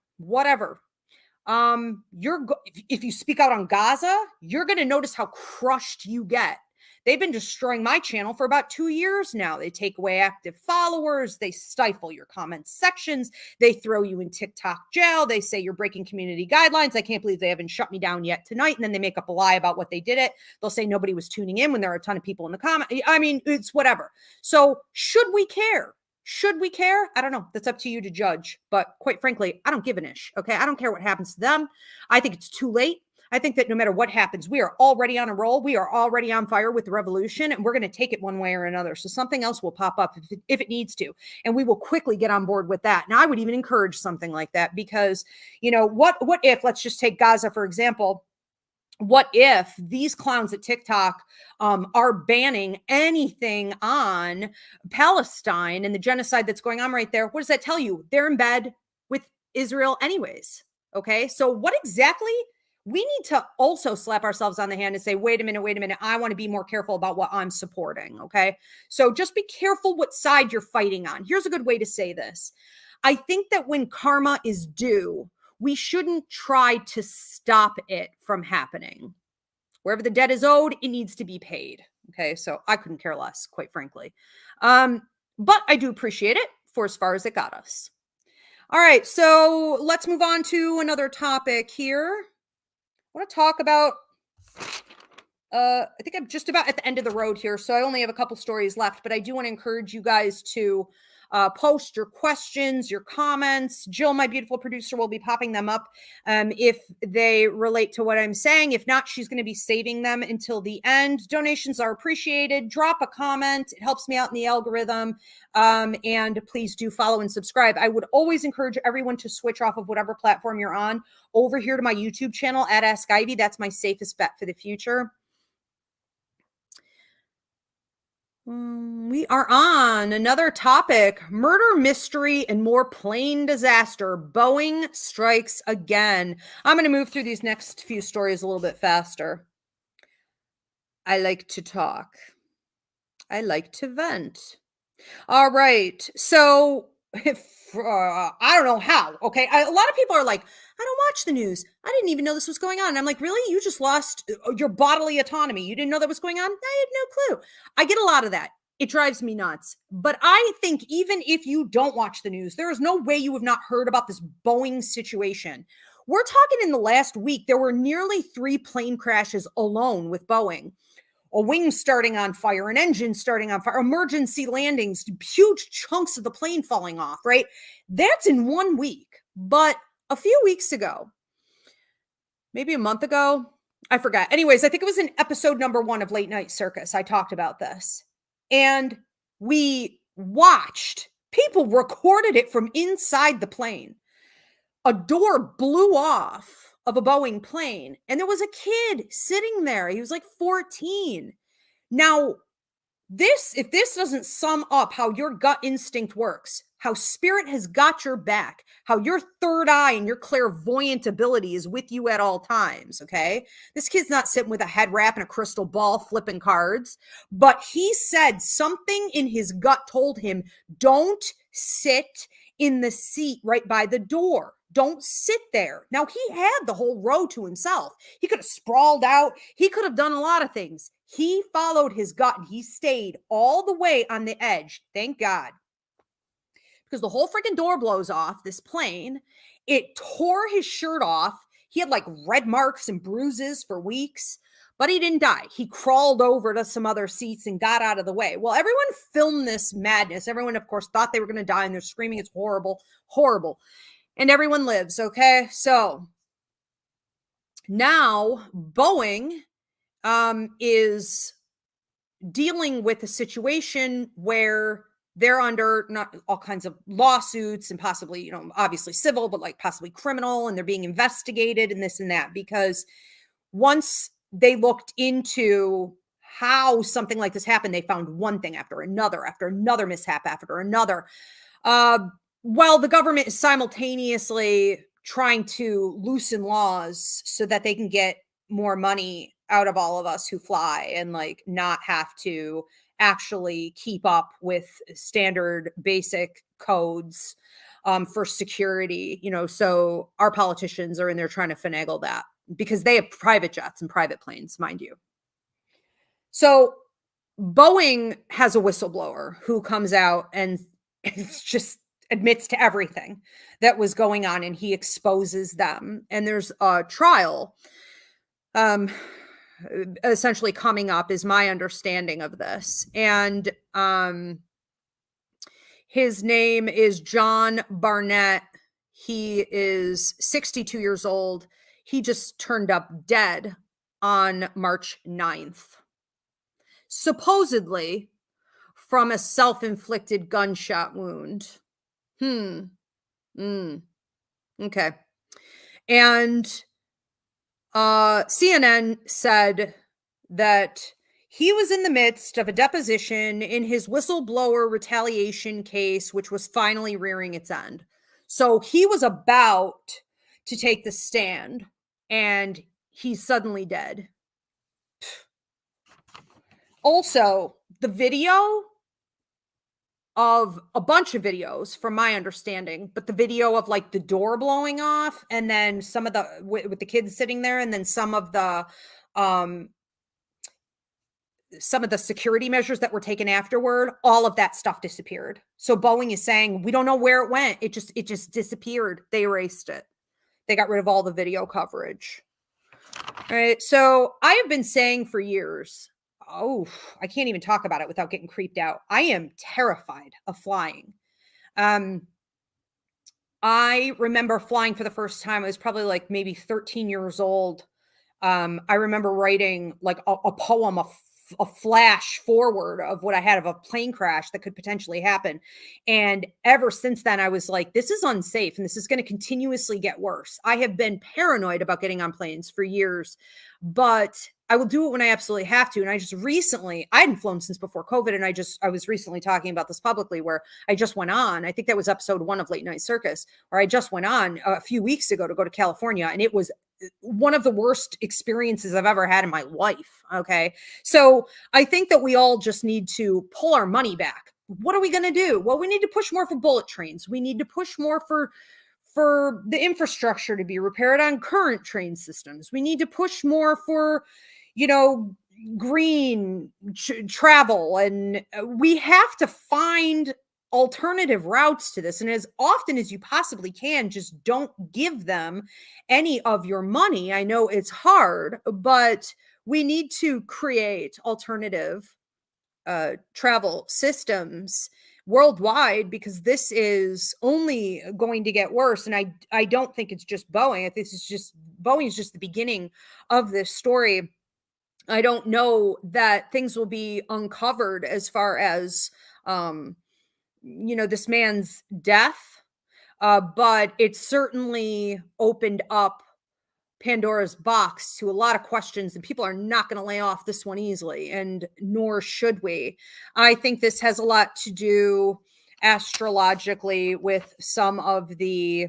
if you speak out on Gaza, you're going to notice how crushed you get. They've been destroying my channel for about 2 years now. They take away active followers. They stifle your comment sections. They throw you in TikTok jail. They say you're breaking community guidelines. I can't believe they haven't shut me down yet tonight. And then they make up a lie about what they did it. They'll say nobody was tuning in when there are a ton of people in the comment. I mean, it's whatever. So should we care? Should we care? I don't know. That's up to you to judge. But quite frankly, I don't give an ish. Okay. I don't care what happens to them. I think it's too late. I think that no matter what happens, we are already on a roll. We are already on fire with the revolution, and we're going to take it one way or another. So something else will pop up if it needs to, and we will quickly get on board with that. Now, I would even encourage something like that, because, what if, let's just take Gaza, for example. What if these clowns at TikTok are banning anything on Palestine and the genocide that's going on right there? What does that tell you? They're in bed with Israel anyways. Okay. So what exactly? We need to also slap ourselves on the hand and say, wait a minute. I want to be more careful about what I'm supporting. Okay. So just be careful what side you're fighting on. Here's a good way to say this. I think that when karma is due, we shouldn't try to stop it from happening. Wherever the debt is owed, it needs to be paid. Okay. So I couldn't care less, quite frankly. But I do appreciate it for as far as it got us. All right. So let's move on to another topic here. I want to talk about, I think I'm just about at the end of the road here, so I only have a couple stories left, but I do want to encourage you guys to post your questions, your comments. Jill, my beautiful producer, will be popping them up if they relate to what I'm saying. If not, she's going to be saving them until the end. Donations are appreciated. Drop a comment. It helps me out in the algorithm. And please do follow and subscribe. I would always encourage everyone to switch off of whatever platform you're on over here to my YouTube channel at Ask Ivy. That's my safest bet for the future. We are on another topic: murder mystery and more plane disaster. Boeing strikes again. I'm going to move through these next few stories a little bit faster. I like to talk. I like to vent. All right. So if I don't know how. Okay. A lot of people are like, I don't watch the news. I didn't even know this was going on. And I'm like, really? You just lost your bodily autonomy. You didn't know that was going on? I had no clue. I get a lot of that. It drives me nuts. But I think even if you don't watch the news, there is no way you have not heard about this Boeing situation. We're talking in the last week, there were nearly 3 plane crashes alone with Boeing. A wing starting on fire, an engine starting on fire, emergency landings, huge chunks of the plane falling off, right? That's in 1 week. But a few weeks ago, maybe a month ago, I forgot. Anyways, I think it was in episode number 1 of Late Night Circus. I talked about this. And we watched, people recorded it from inside the plane. A door blew off of a Boeing plane, and there was a kid sitting there. He was like 14. Now, if this doesn't sum up how your gut instinct works, how spirit has got your back, how your third eye and your clairvoyant ability is with you at all times, okay? This kid's not sitting with a head wrap and a crystal ball flipping cards, but he said something in his gut told him, don't sit in the seat right by the door. Don't sit there. Now, he had the whole row to himself. He could have sprawled out. He could have done a lot of things. He followed his gut and he stayed all the way on the edge. Thank God. Because the whole freaking door blows off this plane. It tore his shirt off. He had like red marks and bruises for weeks, but he didn't die. He crawled over to some other seats and got out of the way. Well, everyone filmed this madness. Everyone, of course, thought they were going to die and they're screaming, it's horrible, horrible. And everyone lives, okay? So now Boeing is dealing with a situation where they're under not all kinds of lawsuits and possibly, obviously civil, but like possibly criminal, and they're being investigated and this and that, because once they looked into how something like this happened. They found one thing after another mishap after another. Uh, while the government is simultaneously trying to loosen laws so that they can get more money out of all of us who fly and like not have to actually keep up with standard basic codes for security, so our politicians are in there trying to finagle that because they have private jets and private planes, mind you. So Boeing has a whistleblower who comes out and just admits to everything that was going on, and he exposes them. And there's a trial um essentially coming up, is my understanding of this. And his name is John Barnett. He is 62 years old. He just turned up dead on March 9th, supposedly from a self-inflicted gunshot wound. Hmm. Mm. Okay. And CNN said that he was in the midst of a deposition in his whistleblower retaliation case, which was finally rearing its end. So he was about to take the stand and he's suddenly dead. Also, the video of a bunch of videos from my understanding, but the video of like the door blowing off and then some of the with the kids sitting there, and then um some of the security measures that were taken afterward, all of that stuff disappeared. So Boeing is saying we don't know where it went. It just disappeared. They erased it. They got rid of all the video coverage. All right. So I have been saying for years, oh, I can't even talk about it without getting creeped out. I am terrified of flying. Um, I remember flying for the first time. I was probably like maybe 13 years old. I remember writing like a poem, a flash forward of what I had of a plane crash that could potentially happen. And ever since then, I was like, this is unsafe and this is going to continuously get worse. I have been paranoid about getting on planes for years, but I will do it when I absolutely have to. And I hadn't flown since before COVID. And I was recently talking about this publicly where I just went on, I think that was episode 1 of Late Night Circus, where I just went on a few weeks ago to go to California. And it was one of the worst experiences I've ever had in my life. Okay. So I think that we all just need to pull our money back. What are we going to do? Well, we need to push more for bullet trains. We need to push more for the infrastructure to be repaired on current train systems. We need to push more for, green travel. And we have to find alternative routes to this. And as often as you possibly can, just don't give them any of your money. I know it's hard, but we need to create alternative travel systems worldwide, because this is only going to get worse. And I don't think it's just Boeing. I think Boeing is just the beginning of this story. I don't know that things will be uncovered as far as this man's death, but it certainly opened up Pandora's box to a lot of questions, and people are not going to lay off this one easily, and nor should we. I think this has a lot to do astrologically with some of the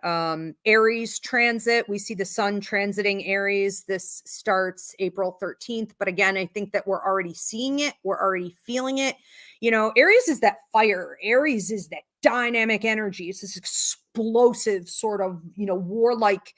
Aries transit. We see the sun transiting Aries. This starts April 13th. But again, I think that we're already seeing it. We're already feeling it. Aries is that fire. Aries is that dynamic energy. It's this explosive sort of, warlike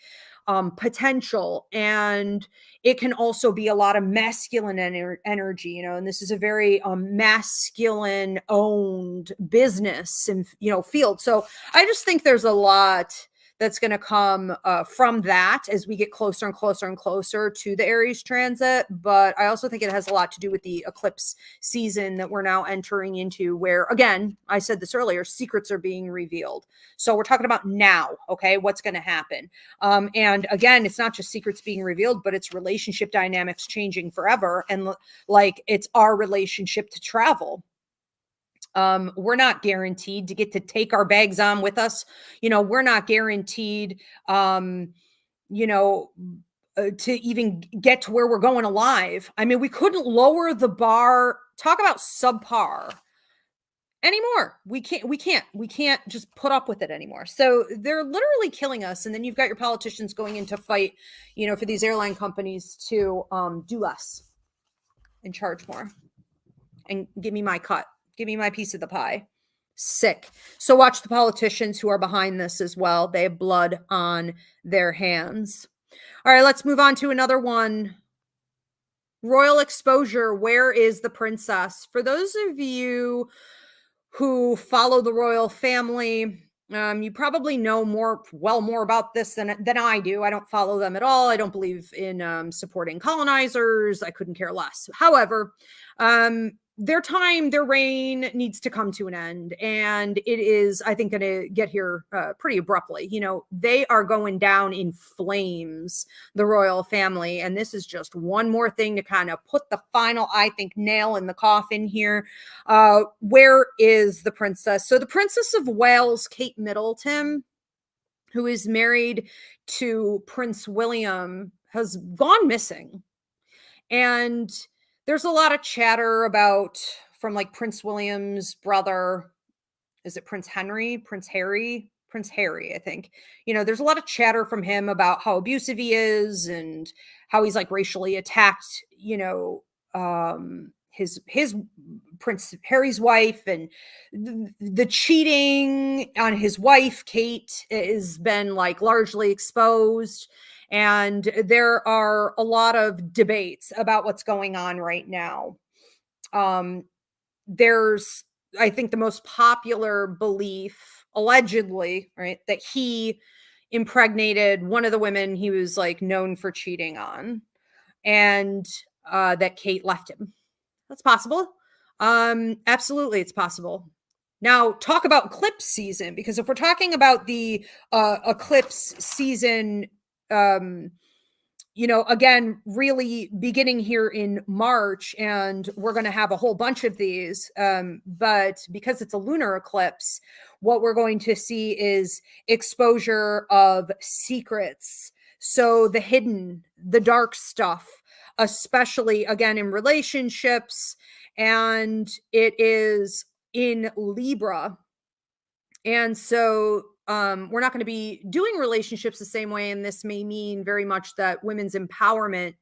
potential. And it can also be a lot of masculine energy, and this is a very masculine owned business and, field. So I just think there's a lot that's going to come from that as we get closer and closer and closer to the Aries transit. But I also think it has a lot to do with the eclipse season that we're now entering into, where, again, I said this earlier, secrets are being revealed. So we're talking about now, okay, what's going to happen. And again, it's not just secrets being revealed, but it's relationship dynamics changing forever. And like, it's our relationship to travel. We're not guaranteed to get to take our bags on with us. We're not guaranteed, you know, to even get to where we're going alive. I mean, we couldn't lower the bar. Talk about subpar anymore. We can't just put up with it anymore. So they're literally killing us. And then you've got your politicians going into fight, for these airline companies to do less and charge more and give me my cut, give me my piece of the pie. Sick. So watch the politicians who are behind this as well. They have blood on their hands. All right, let's move on to another one. Royal exposure. Where is the princess? For those of you who follow the royal family, you probably know more about this than I do. I don't follow them at all. I don't believe in supporting colonizers. I couldn't care less. However, their reign needs to come to an end. And it is, I think, going to get here pretty abruptly. They are going down in flames, the royal family. And this is just one more thing to kind of put the final, I think, nail in the coffin here. Where is the princess? So the Princess of Wales, Kate Middleton, who is married to Prince William, has gone missing. And there's a lot of chatter from like Prince William's brother. Is it Prince Henry? Prince Harry, I think. There's a lot of chatter from him about how abusive he is and how he's like racially attacked, his Prince Harry's wife, and the cheating on his wife, Kate, has been like largely exposed. And there are a lot of debates about what's going on right now. There's, I think, the most popular belief, allegedly, right, that he impregnated one of the women he was like known for cheating on, and that Kate left him. That's possible. Absolutely, it's possible. Now, talk about eclipse season, because if we're talking about the eclipse season, again, really beginning here in March, and we're going to have a whole bunch of these. But because it's a lunar eclipse, what we're going to see is exposure of secrets. So the hidden, the dark stuff, especially again in relationships, and it is in Libra. And so we're not going to be doing relationships the same way. And this may mean very much that women's empowerment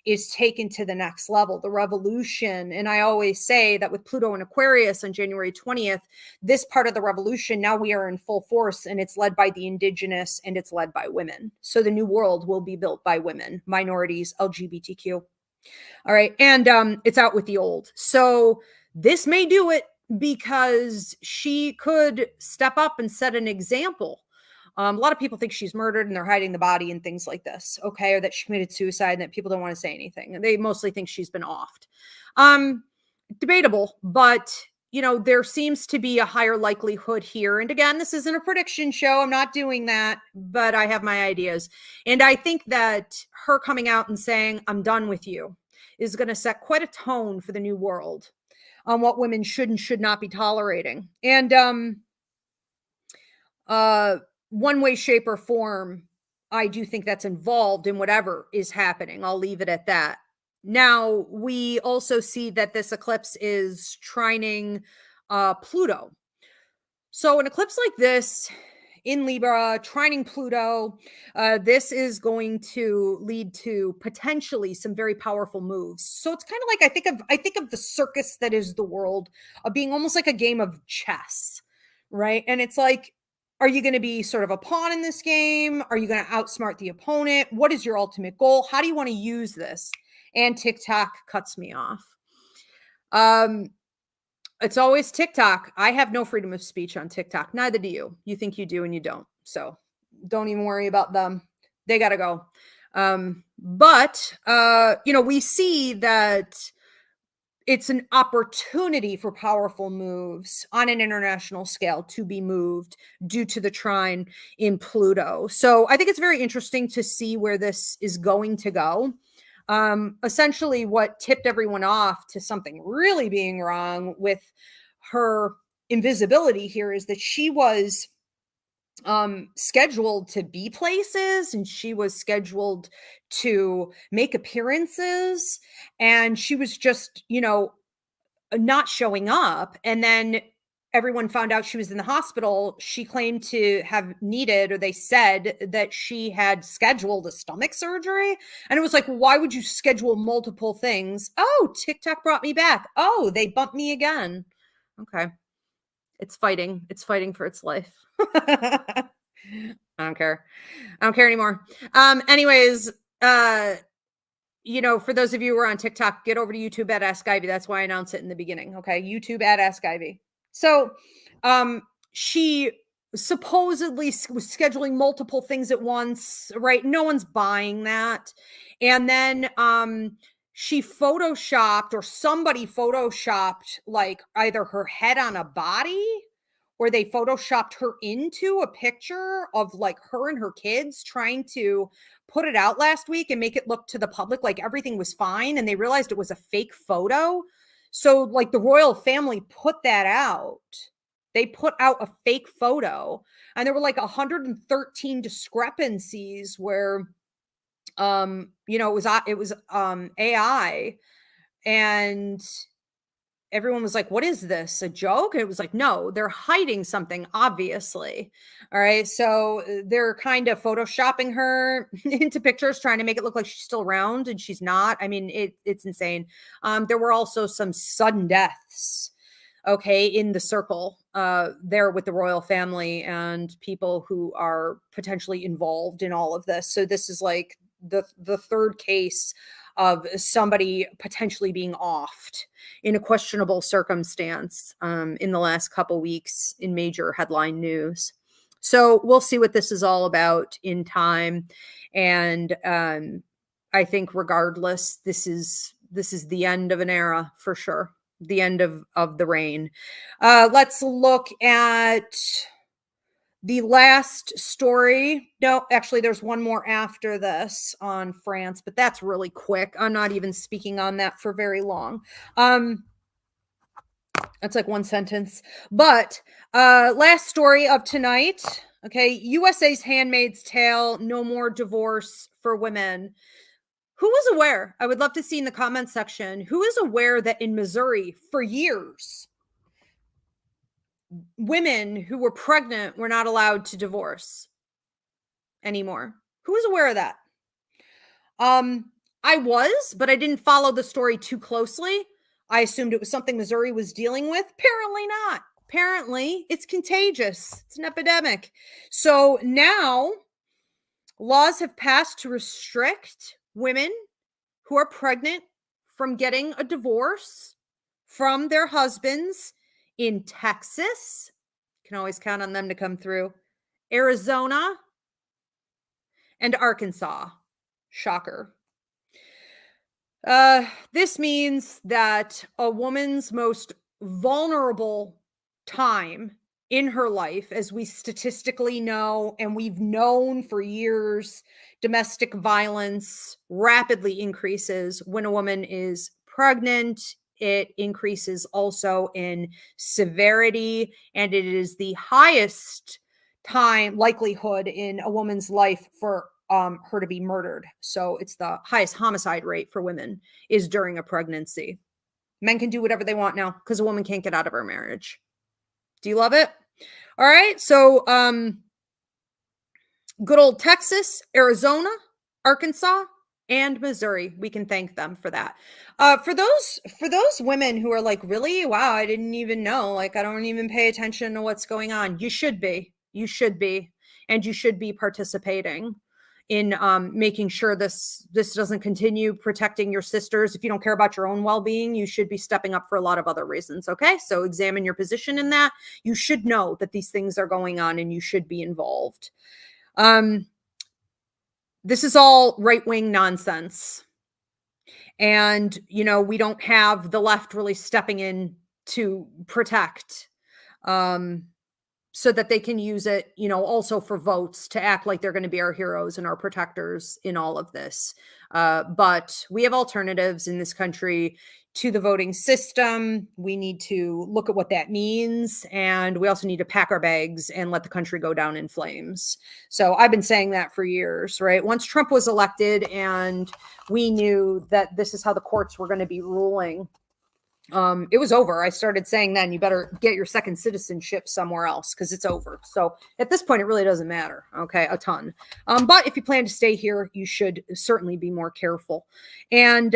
is taken to the next level, the revolution. And I always say that with Pluto in Aquarius on January 20th, this part of the revolution, now we are in full force, and it's led by the indigenous and it's led by women. So the new world will be built by women, minorities, LGBTQ. All right. And it's out with the old. So this may do it, because she could step up and set an example. A lot of people think she's murdered and they're hiding the body and things like this, okay, or that she committed suicide and that people don't want to say anything. They mostly think she's been offed. Debatable, but there seems to be a higher likelihood here. And again, this isn't a prediction show. I'm not doing that, but I have my ideas. And I think that her coming out and saying, "I'm done with you," is going to set quite a tone for the new world on what women should and should not be tolerating. And one way, shape, or form, I do think that's involved in whatever is happening. I'll leave it at that. Now, we also see that this eclipse is trining Pluto. So an eclipse like this in Libra, trining Pluto, this is going to lead to potentially some very powerful moves. So it's kind of like, I think of the circus that is the world, of being almost like a game of chess, right? And it's like, are you going to be sort of a pawn in this game? Are you going to outsmart the opponent? What is your ultimate goal? How do you want to use this? And TikTok cuts me off. It's always TikTok. I have no freedom of speech on TikTok. Neither do you. You think you do and you don't. So don't even worry about them. They got to go. But we see that it's an opportunity for powerful moves on an international scale to be moved due to the trine in Pluto. So I think it's very interesting to see where this is going to go. Essentially what tipped everyone off to something really being wrong with her invisibility here is that she was scheduled to be places, and she was scheduled to make appearances, and she was just, not showing up. And then everyone found out she was in the hospital. She claimed to have needed, or they said that she had scheduled a stomach surgery. And it was like, why would you schedule multiple things? Oh, TikTok brought me back. Oh, they bumped me again. Okay. It's fighting. It's fighting for its life. I don't care. I don't care anymore. Anyways, for those of you who are on TikTok, get over to YouTube at Ask Ivy. That's why I announced it in the beginning. Okay. YouTube at Ask Ivy. So she supposedly was scheduling multiple things at once, right? No one's buying that. And then she photoshopped, or somebody photoshopped, like either her head on a body, or they photoshopped her into a picture of like her and her kids, trying to put it out last week and make it look to the public like everything was fine, and they realized it was a fake photo. So like the royal family put that out. They put out a fake photo, and there were like 113 discrepancies where it was AI, and everyone was like, what is this, a joke? And it was like, no, they're hiding something, obviously. All right, so they're kind of photoshopping her into pictures, trying to make it look like she's still around, and she's not. I mean, it's insane. There were also some sudden deaths, okay, in the circle there with the royal family and people who are potentially involved in all of this. So this is like the third case of somebody potentially being offed in a questionable circumstance in the last couple weeks in major headline news. So we'll see what this is all about in time. And I think regardless, this is the end of an era for sure. The end of the reign. Let's look at the last story. No, actually, there's one more after this on France, but that's really quick. I'm not even speaking on that for very long. That's like one sentence. But last story of tonight. Okay, USA's Handmaid's Tale, no more divorce for women. Who was aware? I would love to see in the comment section, who is aware that in Missouri for years, women who were pregnant were not allowed to divorce anymore? Who was aware of that? I was, but I didn't follow the story too closely. I assumed it was something Missouri was dealing with. Apparently not. Apparently, it's contagious. It's an epidemic. So now laws have passed to restrict women who are pregnant from getting a divorce from their husbands in Texas. You can always count on them to come through. Arizona and Arkansas. Shocker. This means that a woman's most vulnerable time in her life, as we statistically know, and we've known for years, domestic violence rapidly increases when a woman is pregnant. It increases also in severity, and it is the highest time likelihood in a woman's life for her to be murdered. So it's the highest homicide rate for women is during a pregnancy. Men can do whatever they want now because a woman can't get out of her marriage. Do you love it? All right. So good old Texas, Arizona, Arkansas, and Missouri. We can thank them for that. For those women who are like, really? Wow, I didn't even know. Like, I don't even pay attention to what's going on. You should be. You should be. And you should be participating in making sure this doesn't continue, protecting your sisters. If you don't care about your own well-being, you should be stepping up for a lot of other reasons. Okay, so examine your position in that. You should know that these things are going on, and you should be involved. This is all right-wing nonsense, and we don't have the left really stepping in to protect so that they can use it, also for votes to act like they're going to be our heroes and our protectors in all of this. But we have alternatives in this country to the voting system. We need to look at what that means. And we also need to pack our bags and let the country go down in flames. So I've been saying that for years, right? Once Trump was elected and we knew that this is how the courts were going to be ruling, it was over. I started saying then you better get your second citizenship somewhere else because it's over. So at this point, it really doesn't matter. Okay, a ton. But if you plan to stay here, you should certainly be more careful. And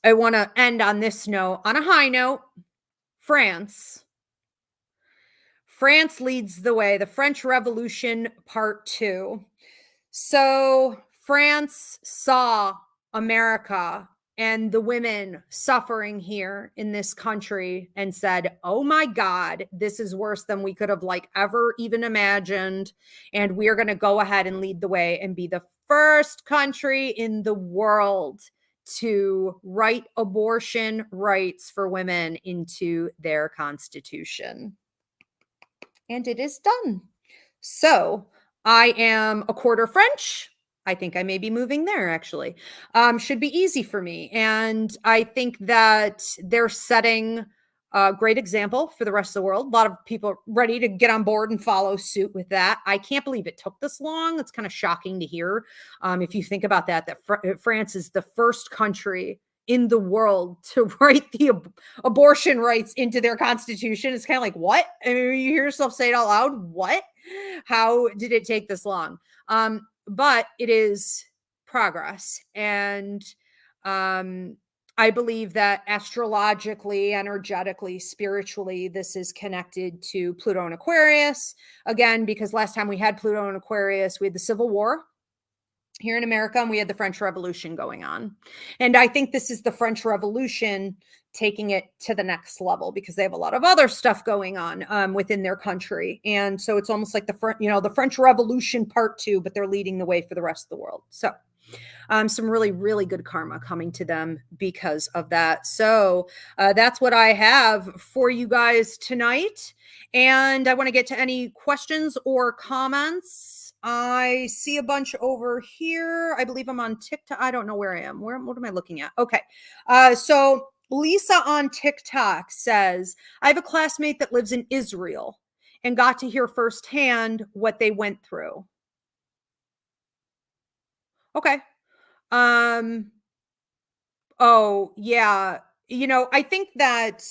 I want to end on this note, on a high note. France leads the way. The French Revolution Part 2. So France saw America and the women suffering here in this country and said, oh my God, this is worse than we could have ever even imagined. And we are going to go ahead and lead the way and be the first country in the world to write abortion rights for women into their constitution. And it is done. So I am a quarter French. I think I may be moving there, actually. Should be easy for me. And I think that they're setting a great example for the rest of the world. A lot of people are ready to get on board and follow suit with that. I can't believe it took this long. It's kind of shocking to hear. If you think about that France is the first country in the world to write the abortion rights into their constitution. It's kind of like, what? I mean, you hear yourself say it out loud. What? How did it take this long? But it is progress. And I believe that astrologically, energetically, spiritually, this is connected to Pluto and Aquarius. Again, because last time we had Pluto and Aquarius, we had the Civil War here in America, and we had the French Revolution going on. And I think this is the French Revolution taking it to the next level because they have a lot of other stuff going on within their country. And so it's almost like the French Revolution Part 2, but they're leading the way for the rest of the world. So some really, really good karma coming to them because of that. So that's what I have for you guys tonight. And I want to get to any questions or comments. I see a bunch over here. I believe I'm on TikTok. I don't know where I am. What am I looking at? Okay. So Lisa on TikTok says, I have a classmate that lives in Israel and got to hear firsthand what they went through. Okay. Oh, yeah. I think that,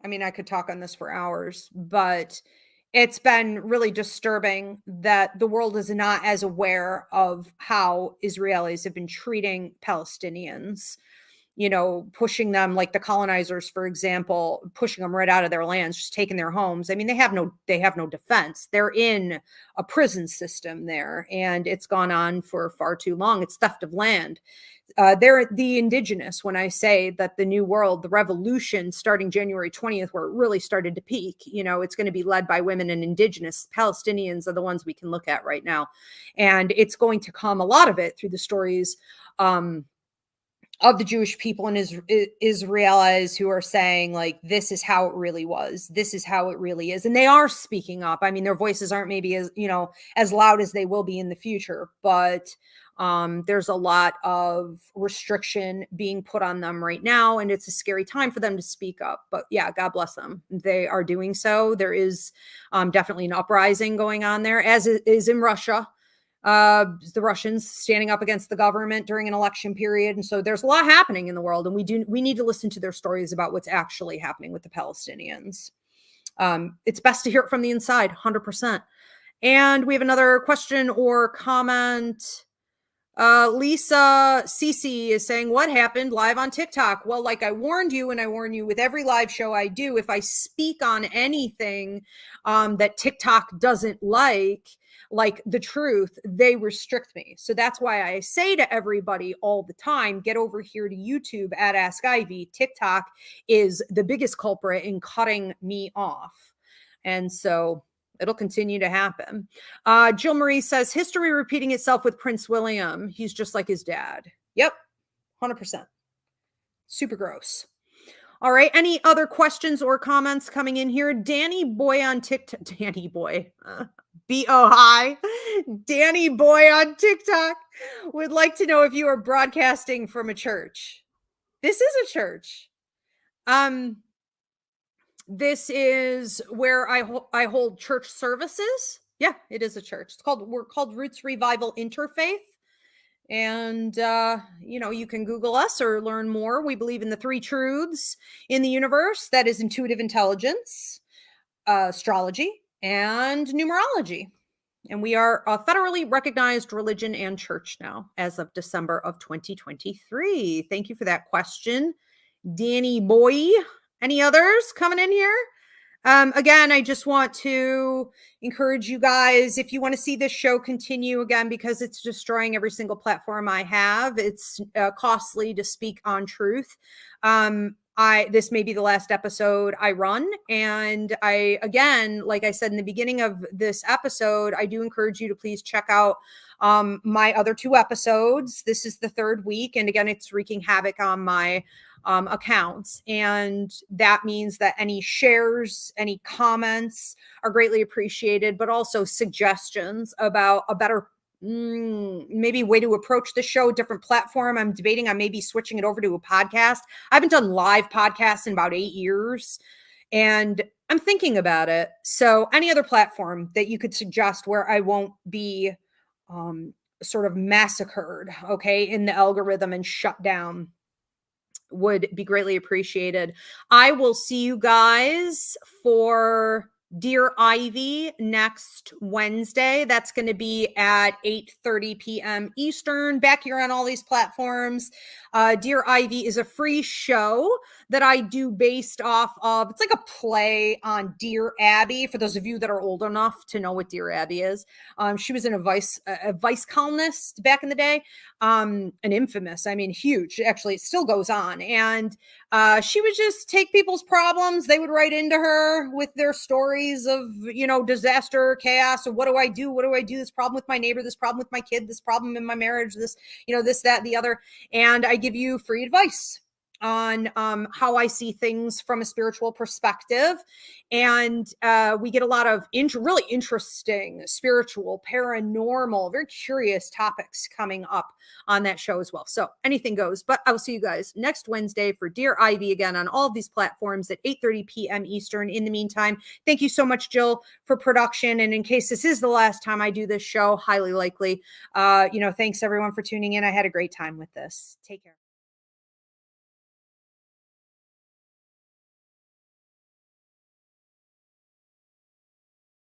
I could talk on this for hours, but it's been really disturbing that the world is not as aware of how Israelis have been treating Palestinians, pushing them like the colonizers, for example, pushing them right out of their lands, just taking their homes. They have no defense. They're in a prison system there, and it's gone on for far too long. It's theft of land. They're the indigenous. When I say that the new world, the revolution starting January 20th, where it really started to peak, it's going to be led by women and indigenous. Palestinians are the ones we can look at right now. And it's going to come, a lot of it, through the stories of the Jewish people and Israelis who are saying, this is how it really was. This is how it really is. And they are speaking up. Their voices aren't maybe as loud as they will be in the future, but there's a lot of restriction being put on them right now. And it's a scary time for them to speak up. But yeah, God bless them. They are doing so. There is definitely an uprising going on there, as is in Russia. The Russians standing up against the government during an election period. And so there's a lot happening in the world, and we need to listen to their stories about what's actually happening with the Palestinians. It's best to hear it from the inside, 100%. And we have another question or comment. Lisa Cece is saying, what happened live on TikTok? Well, like I warned you, and I warn you with every live show I do, if I speak on anything that TikTok doesn't like the truth, they restrict me. So that's why I say to everybody all the time, get over here to YouTube at Ask Ivy. TikTok is the biggest culprit in cutting me off. And so it'll continue to happen. Jill Marie says, history repeating itself with Prince William. He's just like his dad. Yep, 100%. Super gross. All right. Any other questions or comments coming in here? Danny Boy on TikTok. Danny Boy. B-O hi. Danny Boy on TikTok would like to know if you are broadcasting from a church. This is a church. Um, this is where I hold church services. Yeah, it is a church. We're called Roots Revival Interfaith. And, you can Google us or learn more. We believe in the three truths in the universe, that is intuitive intelligence, astrology, and numerology. And we are a federally recognized religion and church now as of December of 2023. Thank you for that question, Danny Boy. Any others coming in here? Again, I just want to encourage you guys, if you want to see this show continue again, because it's destroying every single platform I have, it's costly to speak on truth. This may be the last episode I run. And again, like I said in the beginning of this episode, I do encourage you to please check out my other 2 episodes. This is the 3rd week. And again, it's wreaking havoc on my accounts. And that means that any shares, any comments are greatly appreciated, but also suggestions about a better maybe way to approach the show, different platform. I'm debating on maybe switching it over to a podcast. I haven't done live podcasts in about 8 years, and I'm thinking about it. So any other platform that you could suggest where I won't be sort of massacred, okay, in the algorithm and shut down, would be greatly appreciated. I will see you guys for Dear Ivy next Wednesday. That's going to be at 8:30 p.m. Eastern, back here on all these platforms. Dear Ivy is a free show that I do based off of, it's like a play on Dear Abby, for those of you that are old enough to know what Dear Abby is. She was a vice columnist back in the day, an infamous, I mean, huge, actually, it still goes on. And she would just take people's problems. They would write into her with their stories of, disaster, chaos. So what do I do? What do I do? This problem with my neighbor, this problem with my kid, this problem in my marriage, this, this, that, and the other. And I give you free advice on how I see things from a spiritual perspective. And we get a lot of really interesting spiritual, paranormal, very curious topics coming up on that show as well. So anything goes. But I will see you guys next Wednesday for Dear Ivy again on all of these platforms at 8:30 p.m. Eastern. In the meantime, thank you so much, Jill, for production. And in case this is the last time I do this show, highly likely, thanks everyone for tuning in. I had a great time with this. Take care.